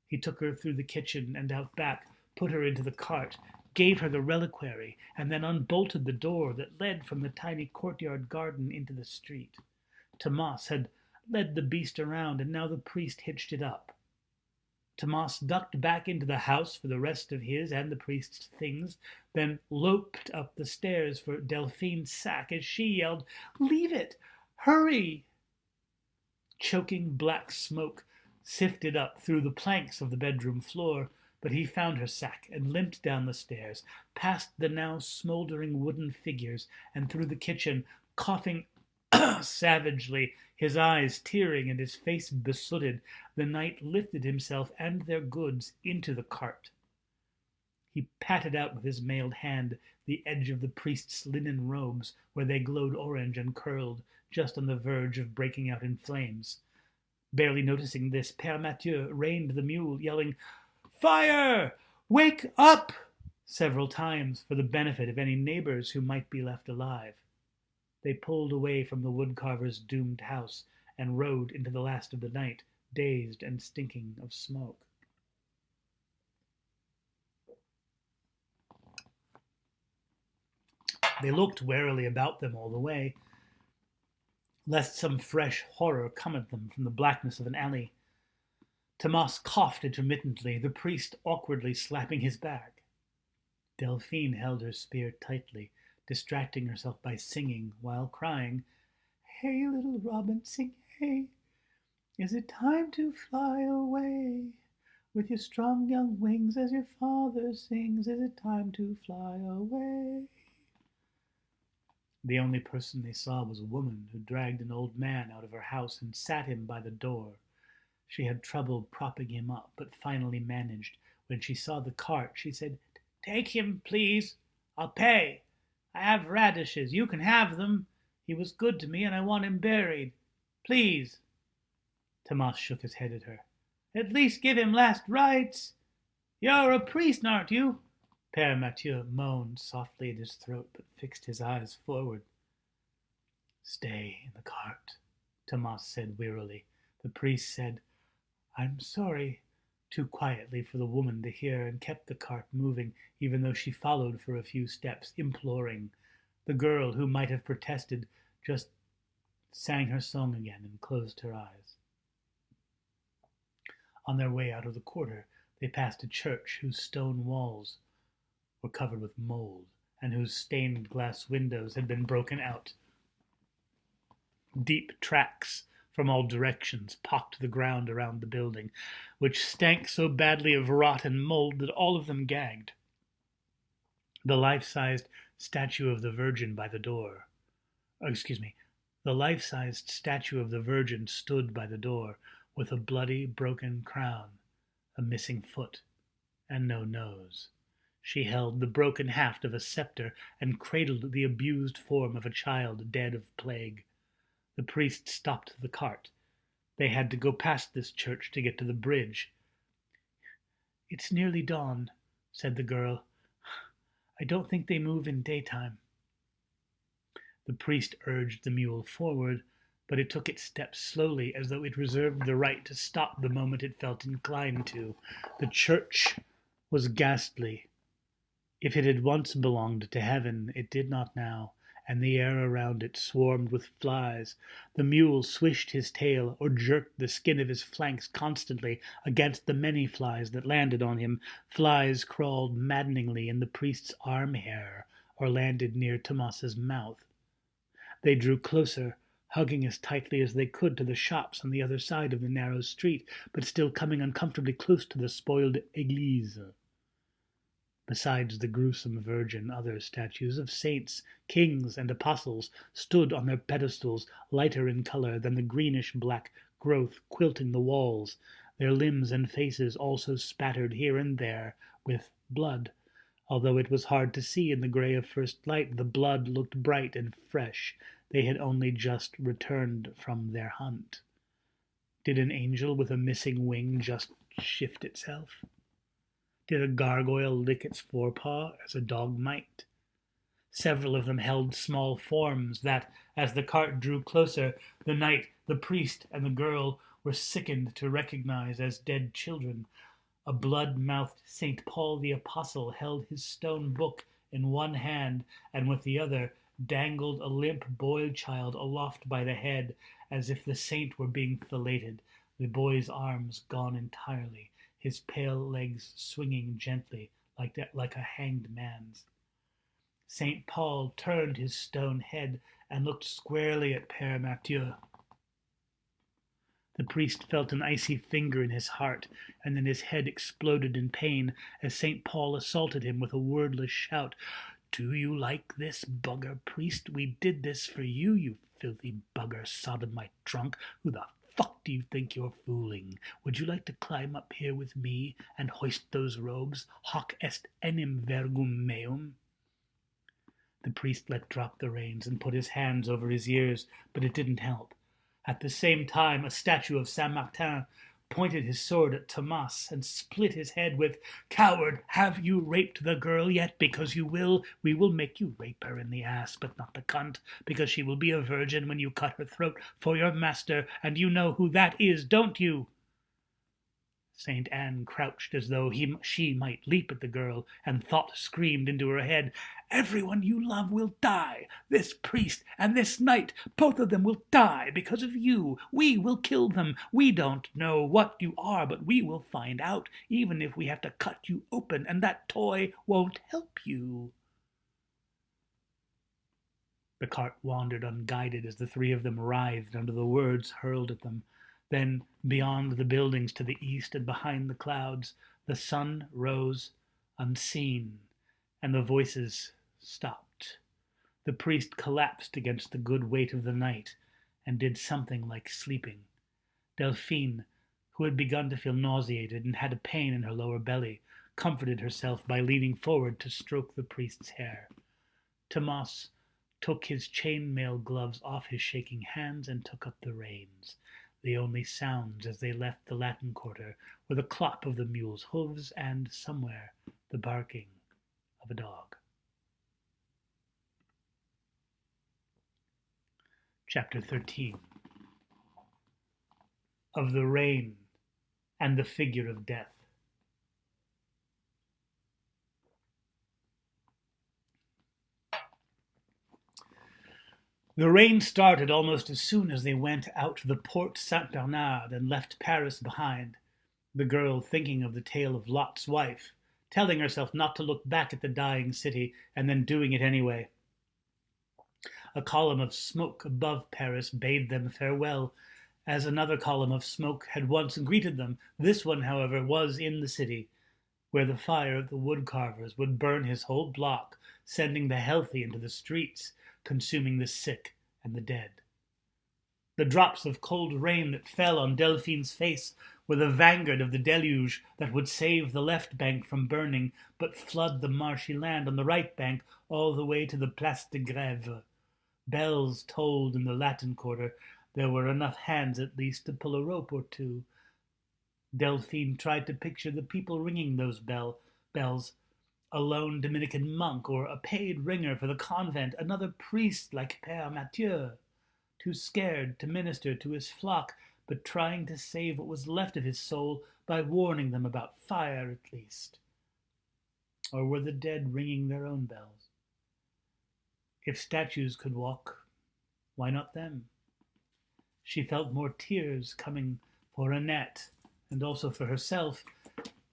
He took her through the kitchen and out back, put her into the cart, gave her the reliquary, and then unbolted the door that led from the tiny courtyard garden into the street. Tomas had led the beast around, and now the priest hitched it up. Tomas ducked back into the house for the rest of his and the priest's things, then loped up the stairs for Delphine's sack as she yelled, "Leave it! Hurry!" Choking black smoke sifted up through the planks of the bedroom floor, but he found her sack and limped down the stairs, past the now smoldering wooden figures, and through the kitchen, coughing savagely, his eyes tearing and his face besooted. The knight lifted himself and their goods into the cart. He patted out with his mailed hand the edge of the priest's linen robes, where they glowed orange and curled, just on the verge of breaking out in flames. Barely noticing this, Père Mathieu reined the mule, yelling, "Fire! Wake up!" several times for the benefit of any neighbors who might be left alive. They pulled away from the woodcarver's doomed house and rode into the last of the night, dazed and stinking of smoke. They looked warily about them all the way, lest some fresh horror come at them from the blackness of an alley. Tomas coughed intermittently, the priest awkwardly slapping his back. Delphine held her spear tightly, distracting herself by singing while crying, "Hey, little robin, sing hey. Is it time to fly away? With your strong young wings as your father sings, is it time to fly away?" The only person they saw was a woman who dragged an old man out of her house and sat him by the door. She had trouble propping him up, but finally managed. When she saw the cart, she said, "Take him, please. I'll pay. I have radishes. You can have them. He was good to me, and I want him buried. Please." Tomas shook his head at her. "At least give him last rites. You're a priest, aren't you?" Père Mathieu moaned softly in his throat, but fixed his eyes forward. "Stay in the cart," Tomas said wearily. The priest said, "I'm sorry," too quietly for the woman to hear, and kept the cart moving, even though she followed for a few steps, imploring. The girl, who might have protested, just sang her song again and closed her eyes. On their way out of the quarter, they passed a church whose stone walls were covered with mold, and whose stained glass windows had been broken out. Deep tracks from all directions pocked the ground around the building, which stank so badly of rot and mold that all of them gagged. The life-sized statue of the Virgin by the door. The life-sized statue of the Virgin stood by the door, with a bloody, broken crown, a missing foot, and no nose. She held the broken haft of a scepter and cradled the abused form of a child dead of plague. The priest stopped the cart. They had to go past this church to get to the bridge. "It's nearly dawn," said the girl. "I don't think they move in daytime." The priest urged the mule forward, but it took its steps slowly, as though it reserved the right to stop the moment it felt inclined to. The church was ghastly. If it had once belonged to heaven, it did not now, and the air around it swarmed with flies. The mule swished his tail or jerked the skin of his flanks constantly against the many flies that landed on him. Flies crawled maddeningly in the priest's arm hair or landed near Tomas's mouth. They drew closer, hugging as tightly as they could to the shops on the other side of the narrow street, but still coming uncomfortably close to the spoiled église. Besides the gruesome Virgin, other statues of saints, kings, and apostles stood on their pedestals, lighter in color than the greenish-black growth quilting the walls, their limbs and faces also spattered here and there with blood. Although it was hard to see in the gray of first light, the blood looked bright and fresh. They had only just returned from their hunt. Did an angel with a missing wing just shift itself? Did a gargoyle lick its forepaw as a dog might? Several of them held small forms that, as the cart drew closer, the knight, the priest, and the girl were sickened to recognize as dead children. A blood-mouthed St. Paul the Apostle held his stone book in one hand, and with the other dangled a limp boy child aloft by the head, as if the saint were being filleted, the boy's arms gone entirely, his pale legs swinging gently like a hanged man's. St. Paul turned his stone head and looked squarely at Père Mathieu. The priest felt an icy finger in his heart, and then his head exploded in pain as St. Paul assaulted him with a wordless shout. "Do you like this, bugger priest? We did this for you, you filthy bugger, sodomite drunk. Who the fuck do you think you're fooling? Would you like to climb up here with me and hoist those robes? Hoc est enim vergum meum." The priest let drop the reins and put his hands over his ears, but it didn't help. At the same time, a statue of Saint Martin pointed his sword at Tomas and split his head with, "Coward, have you raped the girl yet? Because you will. We will make you rape her in the ass, but not the cunt, because she will be a virgin when you cut her throat for your master, and you know who that is, don't you?" St. Anne crouched as though she might leap at the girl, and thought screamed into her head, "Everyone you love will die. This priest and this knight, both of them will die because of you. We will kill them. We don't know what you are, but we will find out, even if we have to cut you open, and that toy won't help you." The cart wandered unguided as the three of them writhed under the words hurled at them. Then, beyond the buildings to the east and behind the clouds, the sun rose unseen, and the voices stopped. The priest collapsed against the good weight of the night and did something like sleeping. Delphine, who had begun to feel nauseated and had a pain in her lower belly, comforted herself by leaning forward to stroke the priest's hair. Tomas took his chain-mail gloves off his shaking hands and took up the reins. The only sounds as they left the Latin Quarter were the clop of the mule's hooves and, somewhere, the barking of a dog. Chapter 13. Of the rain and the figure of death. The rain started almost as soon as they went out to the Porte Saint-Bernard and left Paris behind, the girl thinking of the tale of Lot's wife, telling herself not to look back at the dying city, and then doing it anyway. A column of smoke above Paris bade them farewell, as another column of smoke had once greeted them. This one, however, was in the city, where the fire of the wood-carvers would burn his whole block, sending the healthy into the streets, consuming the sick and the dead. The drops of cold rain that fell on Delphine's face were the vanguard of the deluge that would save the left bank from burning, but flood the marshy land on the right bank all the way to the Place de Grève. Bells tolled in the Latin Quarter. There were enough hands, at least, to pull a rope or two. Delphine tried to picture the people ringing those bells. A lone Dominican monk, or a paid ringer for the convent, another priest like Père Mathieu, too scared to minister to his flock, but trying to save what was left of his soul by warning them about fire at least. Or were the dead ringing their own bells? If statues could walk, why not them? She felt more tears coming for Annette, and also for herself.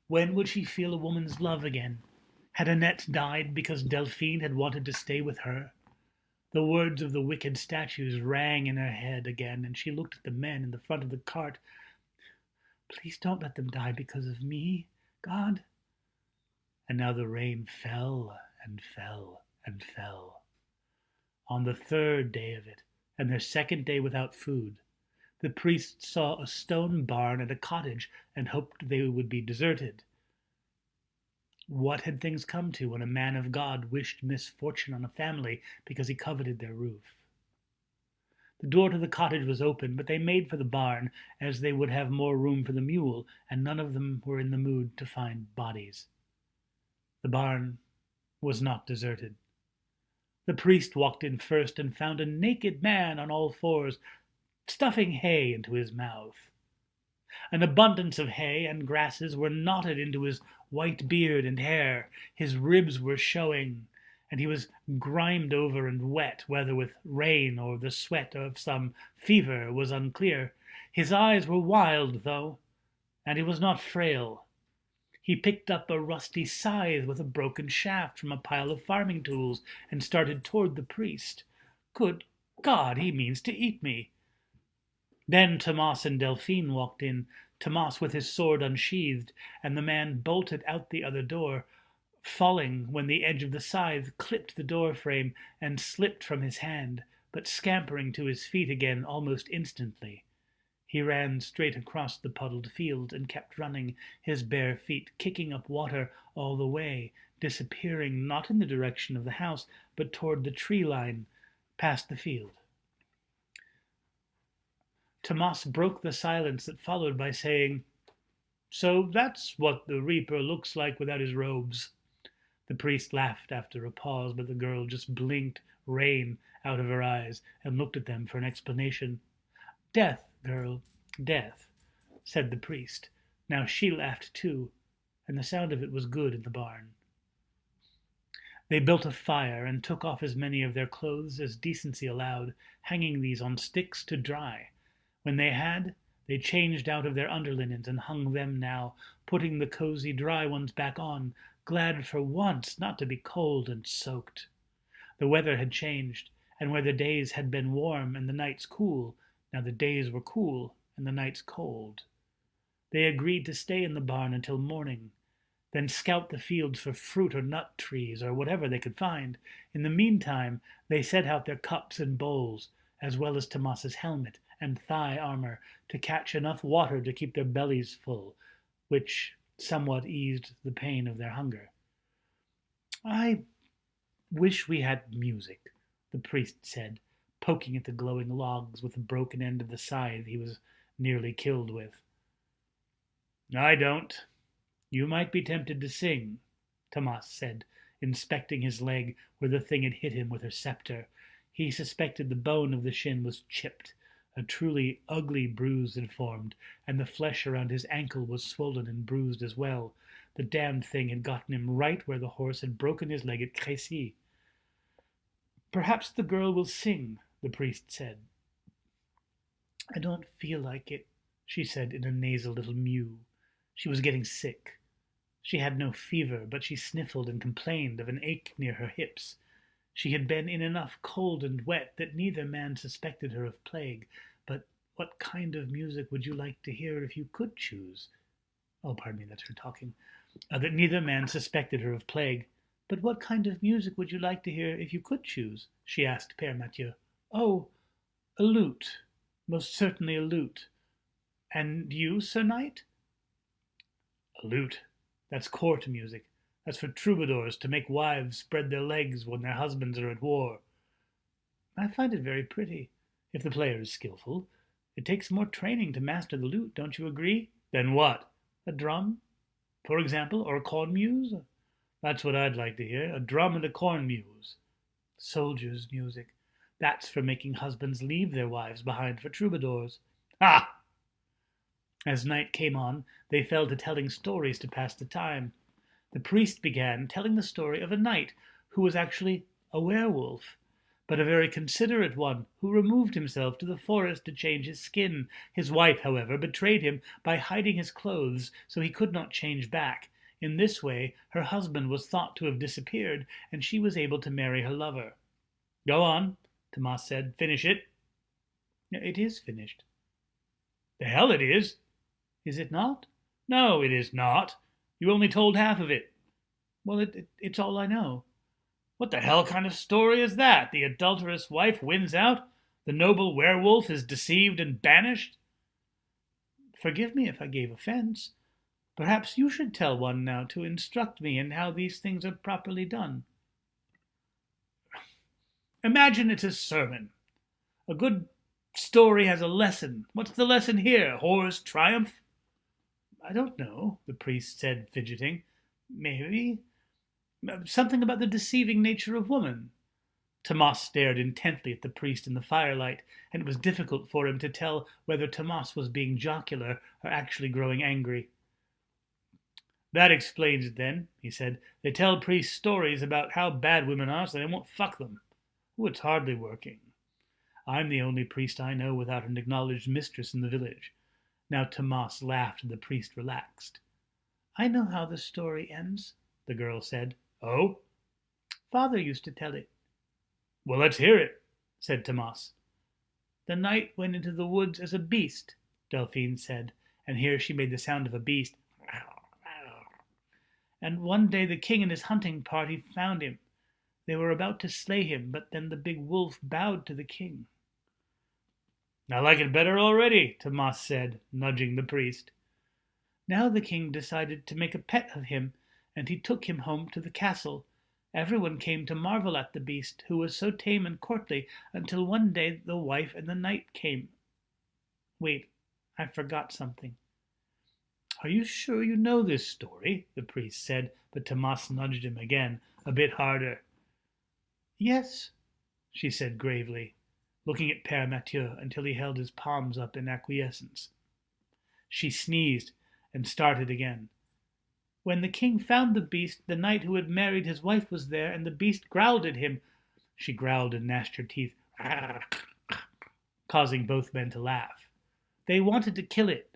When would she feel a woman's love again? Had Annette died because Delphine had wanted to stay with her? The words of the wicked statues rang in her head again, and she looked at the men in the front of the cart. Please don't let them die because of me, God. And now the rain fell and fell and fell. On the third day of it, and their second day without food, the priest saw a stone barn and a cottage and hoped they would be deserted. What had things come to when a man of God wished misfortune on a family because he coveted their roof? The door to the cottage was open, but they made for the barn, as they would have more room for the mule, and none of them were in the mood to find bodies. The barn was not deserted. The priest walked in first and found a naked man on all fours, stuffing hay into his mouth. An abundance of hay and grasses were knotted into his white beard and hair. His ribs were showing, and he was grimed over and wet, whether with rain or the sweat of some fever was unclear. His eyes were wild, though, and he was not frail. He picked up a rusty scythe with a broken shaft from a pile of farming tools and started toward the priest. Good God, he means to eat me. Then Thomas and Delphine walked in, Thomas with his sword unsheathed, and the man bolted out the other door, falling when the edge of the scythe clipped the door frame and slipped from his hand, but scampering to his feet again almost instantly. He ran straight across the puddled field and kept running, his bare feet kicking up water all the way, disappearing not in the direction of the house, but toward the tree line, past the field. Thomas broke the silence that followed by saying, "So that's what the reaper looks like without his robes." The priest laughed after a pause, but the girl just blinked rain out of her eyes and looked at them for an explanation. "Death, girl, death," said the priest. Now she laughed too, and the sound of it was good in the barn. They built a fire and took off as many of their clothes as decency allowed, hanging these on sticks to dry. When they had, they changed out of their underlinens and hung them now, putting the cozy dry ones back on, glad for once not to be cold and soaked. The weather had changed, and where the days had been warm and the nights cool, now the days were cool and the nights cold. They agreed to stay in the barn until morning, then scout the fields for fruit or nut trees or whatever they could find. In the meantime, they set out their cups and bowls, as well as Tomas's helmet and thigh armor, to catch enough water to keep their bellies full, which somewhat eased the pain of their hunger. "I wish we had music," the priest said, poking at the glowing logs with the broken end of the scythe he was nearly killed with. "I don't. You might be tempted to sing," Thomas said, inspecting his leg where the thing had hit him with her scepter. He suspected the bone of the shin was chipped. A truly ugly bruise had formed, and the flesh around his ankle was swollen and bruised as well. The damned thing had gotten him right where the horse had broken his leg at Crécy. "Perhaps the girl will sing," the priest said. "I don't feel like it," she said in a nasal little mew. She was getting sick. She had no fever, but she sniffled and complained of an ache near her hips. She had been in enough cold and wet that neither man suspected her of plague. But what kind of music would you like to hear if you could choose? Oh, pardon me, that's her talking. That neither man suspected her of plague. But what kind of music would you like to hear if you could choose? She asked Père Mathieu. "Oh, a lute," Most certainly a lute. And you, Sir Knight? A lute. That's court music. That's for troubadours to make wives spread their legs when their husbands are at war. I find it very pretty, if the player is skilful. It takes more training to master the lute, don't you agree? Then what? A drum, for example, or a cornemuse? That's what I'd like to hear, a drum and a cornemuse. Soldiers' music. That's for making husbands leave their wives behind for troubadours. Ah! As night came on, they fell to telling stories to pass the time. The priest began telling the story of a knight who was actually a werewolf, but a very considerate one, who removed himself to the forest to change his skin. His wife, however, betrayed him by hiding his clothes so he could not change back. In this way, her husband was thought to have disappeared, and she was able to marry her lover. Go on, Tomas said. Finish it. It is finished. The hell it is. Is it not? No, it is not. You only told half of it. Well, it's all I know. What the hell kind of story is that? The adulterous wife wins out? The noble werewolf is deceived and banished? Forgive me if I gave offense. Perhaps you should tell one now to instruct me in how these things are properly done. Imagine it's a sermon. A good story has a lesson. What's the lesson here? Whore's triumph? I don't know, the priest said, fidgeting. Maybe. Something about the deceiving nature of woman. Tomas stared intently at the priest in the firelight, and it was difficult for him to tell whether Tomas was being jocular or actually growing angry. That explains it, then, he said. They tell priests stories about how bad women are so they won't fuck them. Oh, it's hardly working. I'm the only priest I know without an acknowledged mistress in the village. Now Tomas laughed, and the priest relaxed. I know how the story ends, the girl said. Oh? Father used to tell it. Well, let's hear it, said Tomas. The knight went into the woods as a beast, Delphine said, and here she made the sound of a beast. And one day the king and his hunting party found him. They were about to slay him, but then the big wolf bowed to the king. I like it better already, Tomas said, nudging the priest. Now the king decided to make a pet of him, and he took him home to the castle. Everyone came to marvel at the beast, who was so tame and courtly, until one day the wife and the knight came. Wait, I forgot something. Are you sure you know this story? The priest said, but Tomas nudged him again, a bit harder. Yes, she said gravely, looking at Père Mathieu until he held his palms up in acquiescence. She sneezed and started again. When the king found the beast, the knight who had married his wife was there, and the beast growled at him. She growled and gnashed her teeth, causing both men to laugh. They wanted to kill it,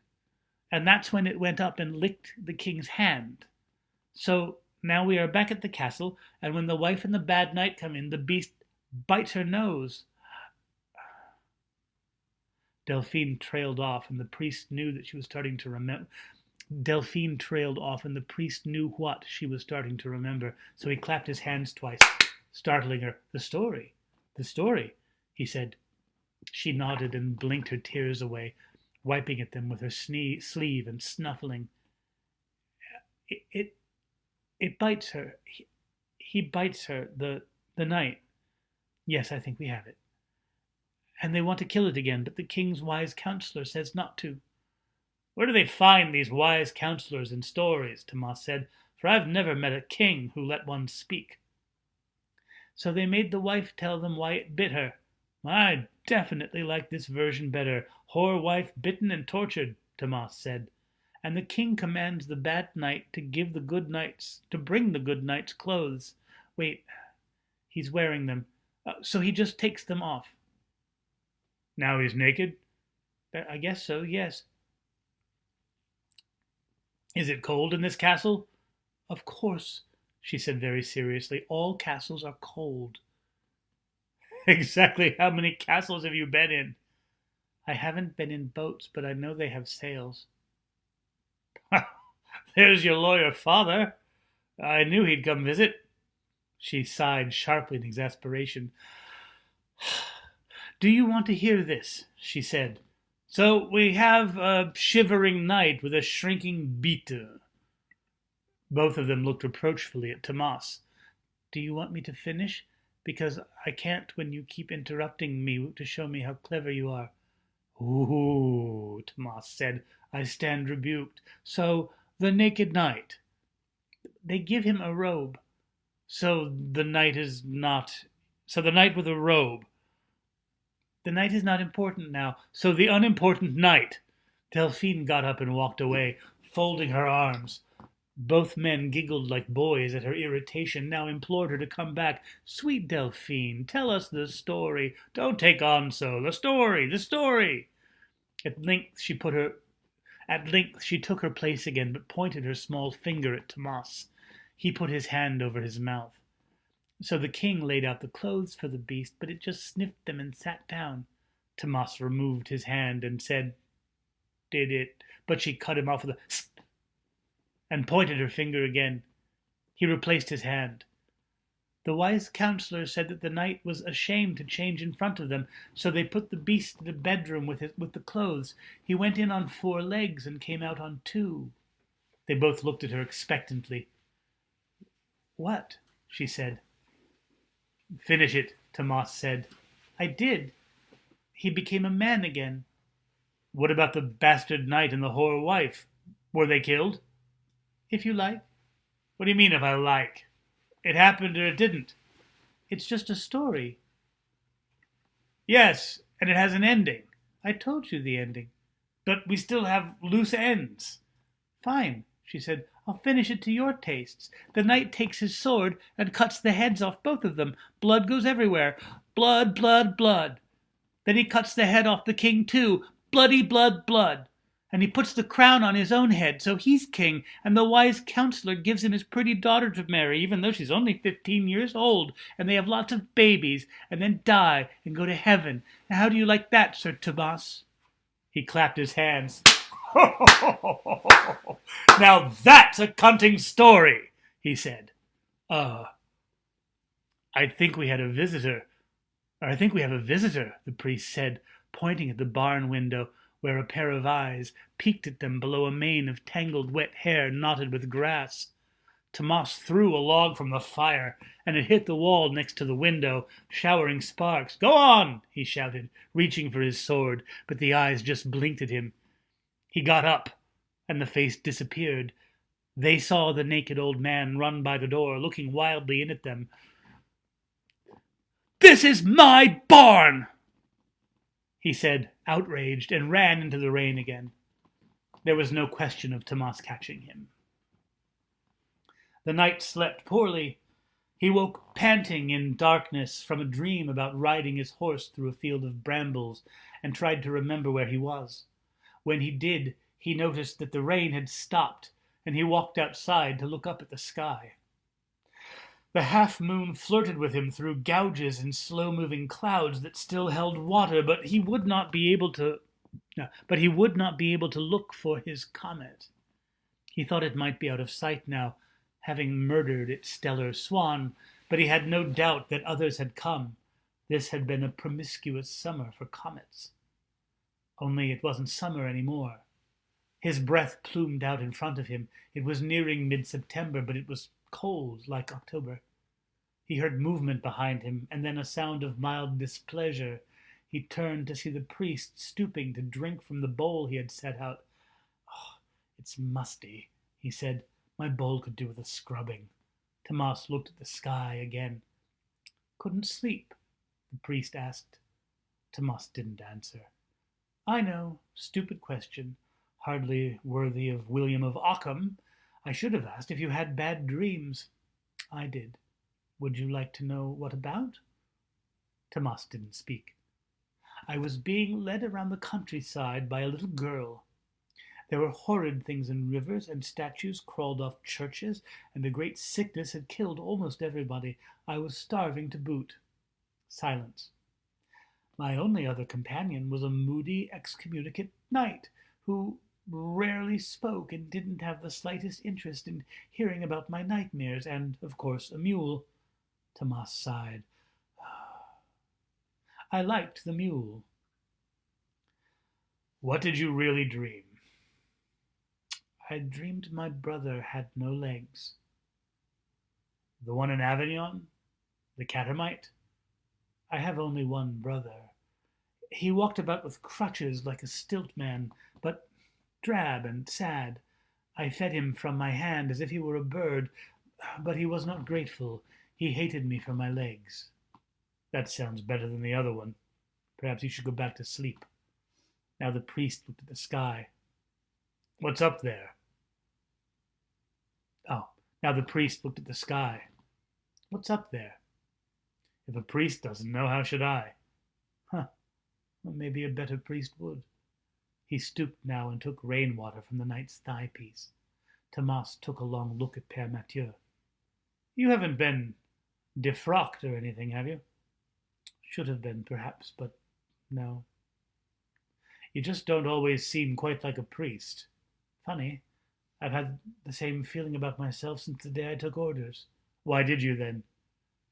and that's when it went up and licked the king's hand. So now we are back at the castle, and when the wife and the bad knight come in, the beast bites her nose. Delphine trailed off, and the priest knew that she was starting to remember. Delphine trailed off, and the priest knew what she was starting to remember, so he clapped his hands twice, startling her. The story, he said. She nodded and blinked her tears away, wiping at them with her sleeve and snuffling. It bites her. He bites her, the knight. Yes, I think we have it. And they want to kill it again, but the king's wise counselor says not to. Where do they find these wise counselors in stories? Tomas said, for I've never met a king who let one speak. So they made the wife tell them why it bit her. I definitely like this version better. Whore wife bitten and tortured, Tomas said. And the king commands the bad knight to bring the good knight's clothes. Wait, he's wearing them. So he just takes them off. Now he's naked? I guess so, yes. Is it cold in this castle? Of course, she said very seriously. All castles are cold. Exactly how many castles have you been in? I haven't been in boats, but I know they have sails. There's your lawyer father. I knew he'd come visit. She sighed sharply in exasperation. Do you want to hear this? She said. So we have a shivering knight with a shrinking bitte. Both of them looked reproachfully at Tomas. Do you want me to finish? Because I can't when you keep interrupting me to show me how clever you are. Ooh, Tomas said. I stand rebuked. So, the naked knight. They give him a robe. So the knight is not... So the knight with a robe. The knight is not important now. So the unimportant knight. Delphine got up and walked away, folding her arms. Both men giggled like boys at her irritation, now implored her to come back. Sweet Delphine, tell us the story. Don't take on so. The story, the story. At length she took her place again, but pointed her small finger at Tomas. He put his hand over his mouth. So the king laid out the clothes for the beast, but it just sniffed them and sat down. Tomas removed his hand and said, Did it? But she cut him off with a Sst! And pointed her finger again. He replaced his hand. The wise counselor said that the knight was ashamed to change in front of them, so they put the beast in the bedroom with the clothes. He went in on 4 legs and came out on 2. They both looked at her expectantly. What? She said. Finish it, Tomas said. I did. He became a man again. What about the bastard knight and the whore wife? Were they killed? If you like. What do you mean, if I like? It happened or it didn't? It's just a story. Yes, and it has an ending. I told you the ending. But we still have loose ends. Fine, she said. I'll finish it to your tastes. The knight takes his sword and cuts the heads off both of them. Blood goes everywhere. Blood, blood, blood. Then he cuts the head off the king too. Bloody blood, blood. And he puts the crown on his own head, so he's king, and the wise counselor gives him his pretty daughter to marry, even though she's only 15 years old, and they have lots of babies, and then die and go to heaven. Now, how do you like that, Sir Tomas? He clapped his hands. Now that's a cunting story, he said. I think we have a visitor, the priest said, pointing at the barn window, where a pair of eyes peeked at them below a mane of tangled wet hair knotted with grass. Tomas threw a log from the fire, and it hit the wall next to the window, showering sparks. Go on, he shouted, reaching for his sword, but the eyes just blinked at him. He got up, and the face disappeared. They saw the naked old man run by the door, looking wildly in at them. This is my barn! He said, outraged, and ran into the rain again. There was no question of Tomas catching him. The knight slept poorly. He woke panting in darkness from a dream about riding his horse through a field of brambles, and tried to remember where he was. When he did, he noticed that the rain had stopped, and he walked outside to look up at the sky. The half-moon flirted with him through gouges in slow-moving clouds that still held water, but he would not be able to look for his comet. He thought it might be out of sight now, having murdered its stellar swan, but he had no doubt that others had come. This had been a promiscuous summer for comets. Only it wasn't summer anymore. His breath plumed out in front of him. It was nearing mid-September, but it was cold like October. He heard movement behind him, and then a sound of mild displeasure. He turned to see the priest stooping to drink from the bowl he had set out. Oh, it's musty, he said. My bowl could do with a scrubbing. Tomas looked at the sky again. Couldn't sleep? The priest asked. Tomas didn't answer. I know, stupid question, hardly worthy of William of Ockham. I should have asked if you had bad dreams. I did. Would you like to know what about? Tomas didn't speak. I was being led around the countryside by a little girl. There were horrid things in rivers, and statues crawled off churches, and a great sickness had killed almost everybody. I was starving to boot. Silence. My only other companion was a moody, excommunicate knight, who rarely spoke and didn't have the slightest interest in hearing about my nightmares, and, of course, a mule. Tomas sighed. I liked the mule. What did you really dream? I dreamed my brother had no legs. The one in Avignon? The catamite? I have only one brother. He walked about with crutches like a stilt man, but drab and sad. I fed him from my hand as if he were a bird, but he was not grateful. He hated me for my legs. That sounds better than the other one. Perhaps you should go back to sleep. Now the priest looked at the sky. What's up there? Oh, now the priest looked at the sky. What's up there? If a priest doesn't know, how should I? Huh, well, maybe a better priest would. He stooped now and took rainwater from the knight's thigh piece. Tomas took a long look at Père Mathieu. You haven't been defrocked or anything, have you? Should have been, perhaps, but no. You just don't always seem quite like a priest. Funny, I've had the same feeling about myself since the day I took orders. Why did you then?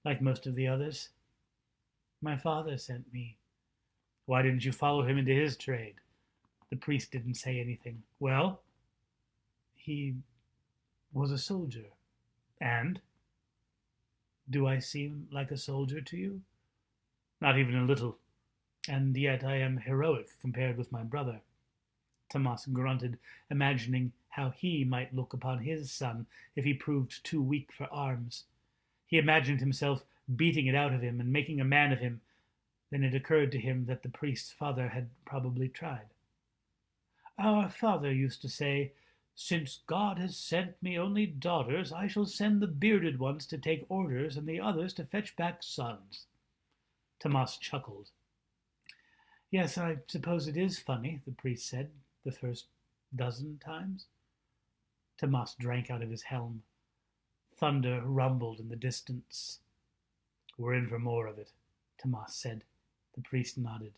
Like most of the others. My father sent me. Why didn't you follow him into his trade? The priest didn't say anything. Well? He was a soldier. And? Do I seem like a soldier to you? Not even a little. And yet I am heroic compared with my brother. Tomas grunted, imagining how he might look upon his son if he proved too weak for arms. He imagined himself beating it out of him and making a man of him. Then it occurred to him that the priest's father had probably tried. Our father used to say, "Since God has sent me only daughters, I shall send the bearded ones to take orders and the others to fetch back sons." Tomas chuckled. Yes, I suppose it is funny, the priest said, the first dozen times. Tomas drank out of his helm. Thunder rumbled in the distance. We're in for more of it, Tomas said. The priest nodded.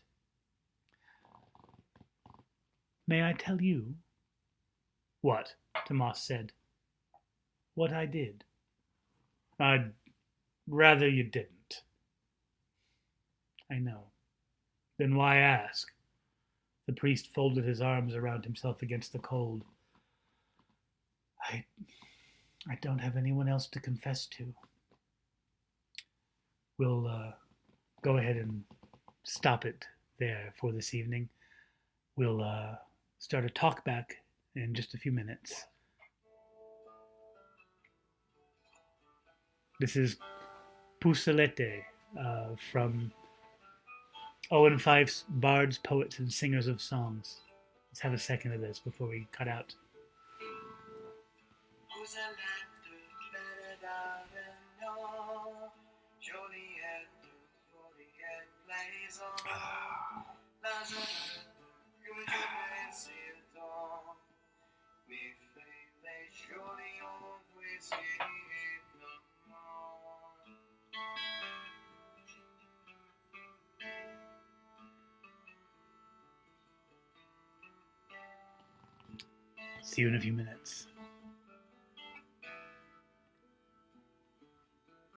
May I tell you? What? Tomas said. What I did. I'd rather you didn't. I know. Then why ask? The priest folded his arms around himself against the cold. I don't have anyone else to confess to. We'll go ahead and stop it there for this evening. We'll start a talk back in just a few minutes. This is Pucelete from Owen Fife's Bards, Poets, and Singers of Songs. Let's have a second of this before we cut out. See you in a few minutes.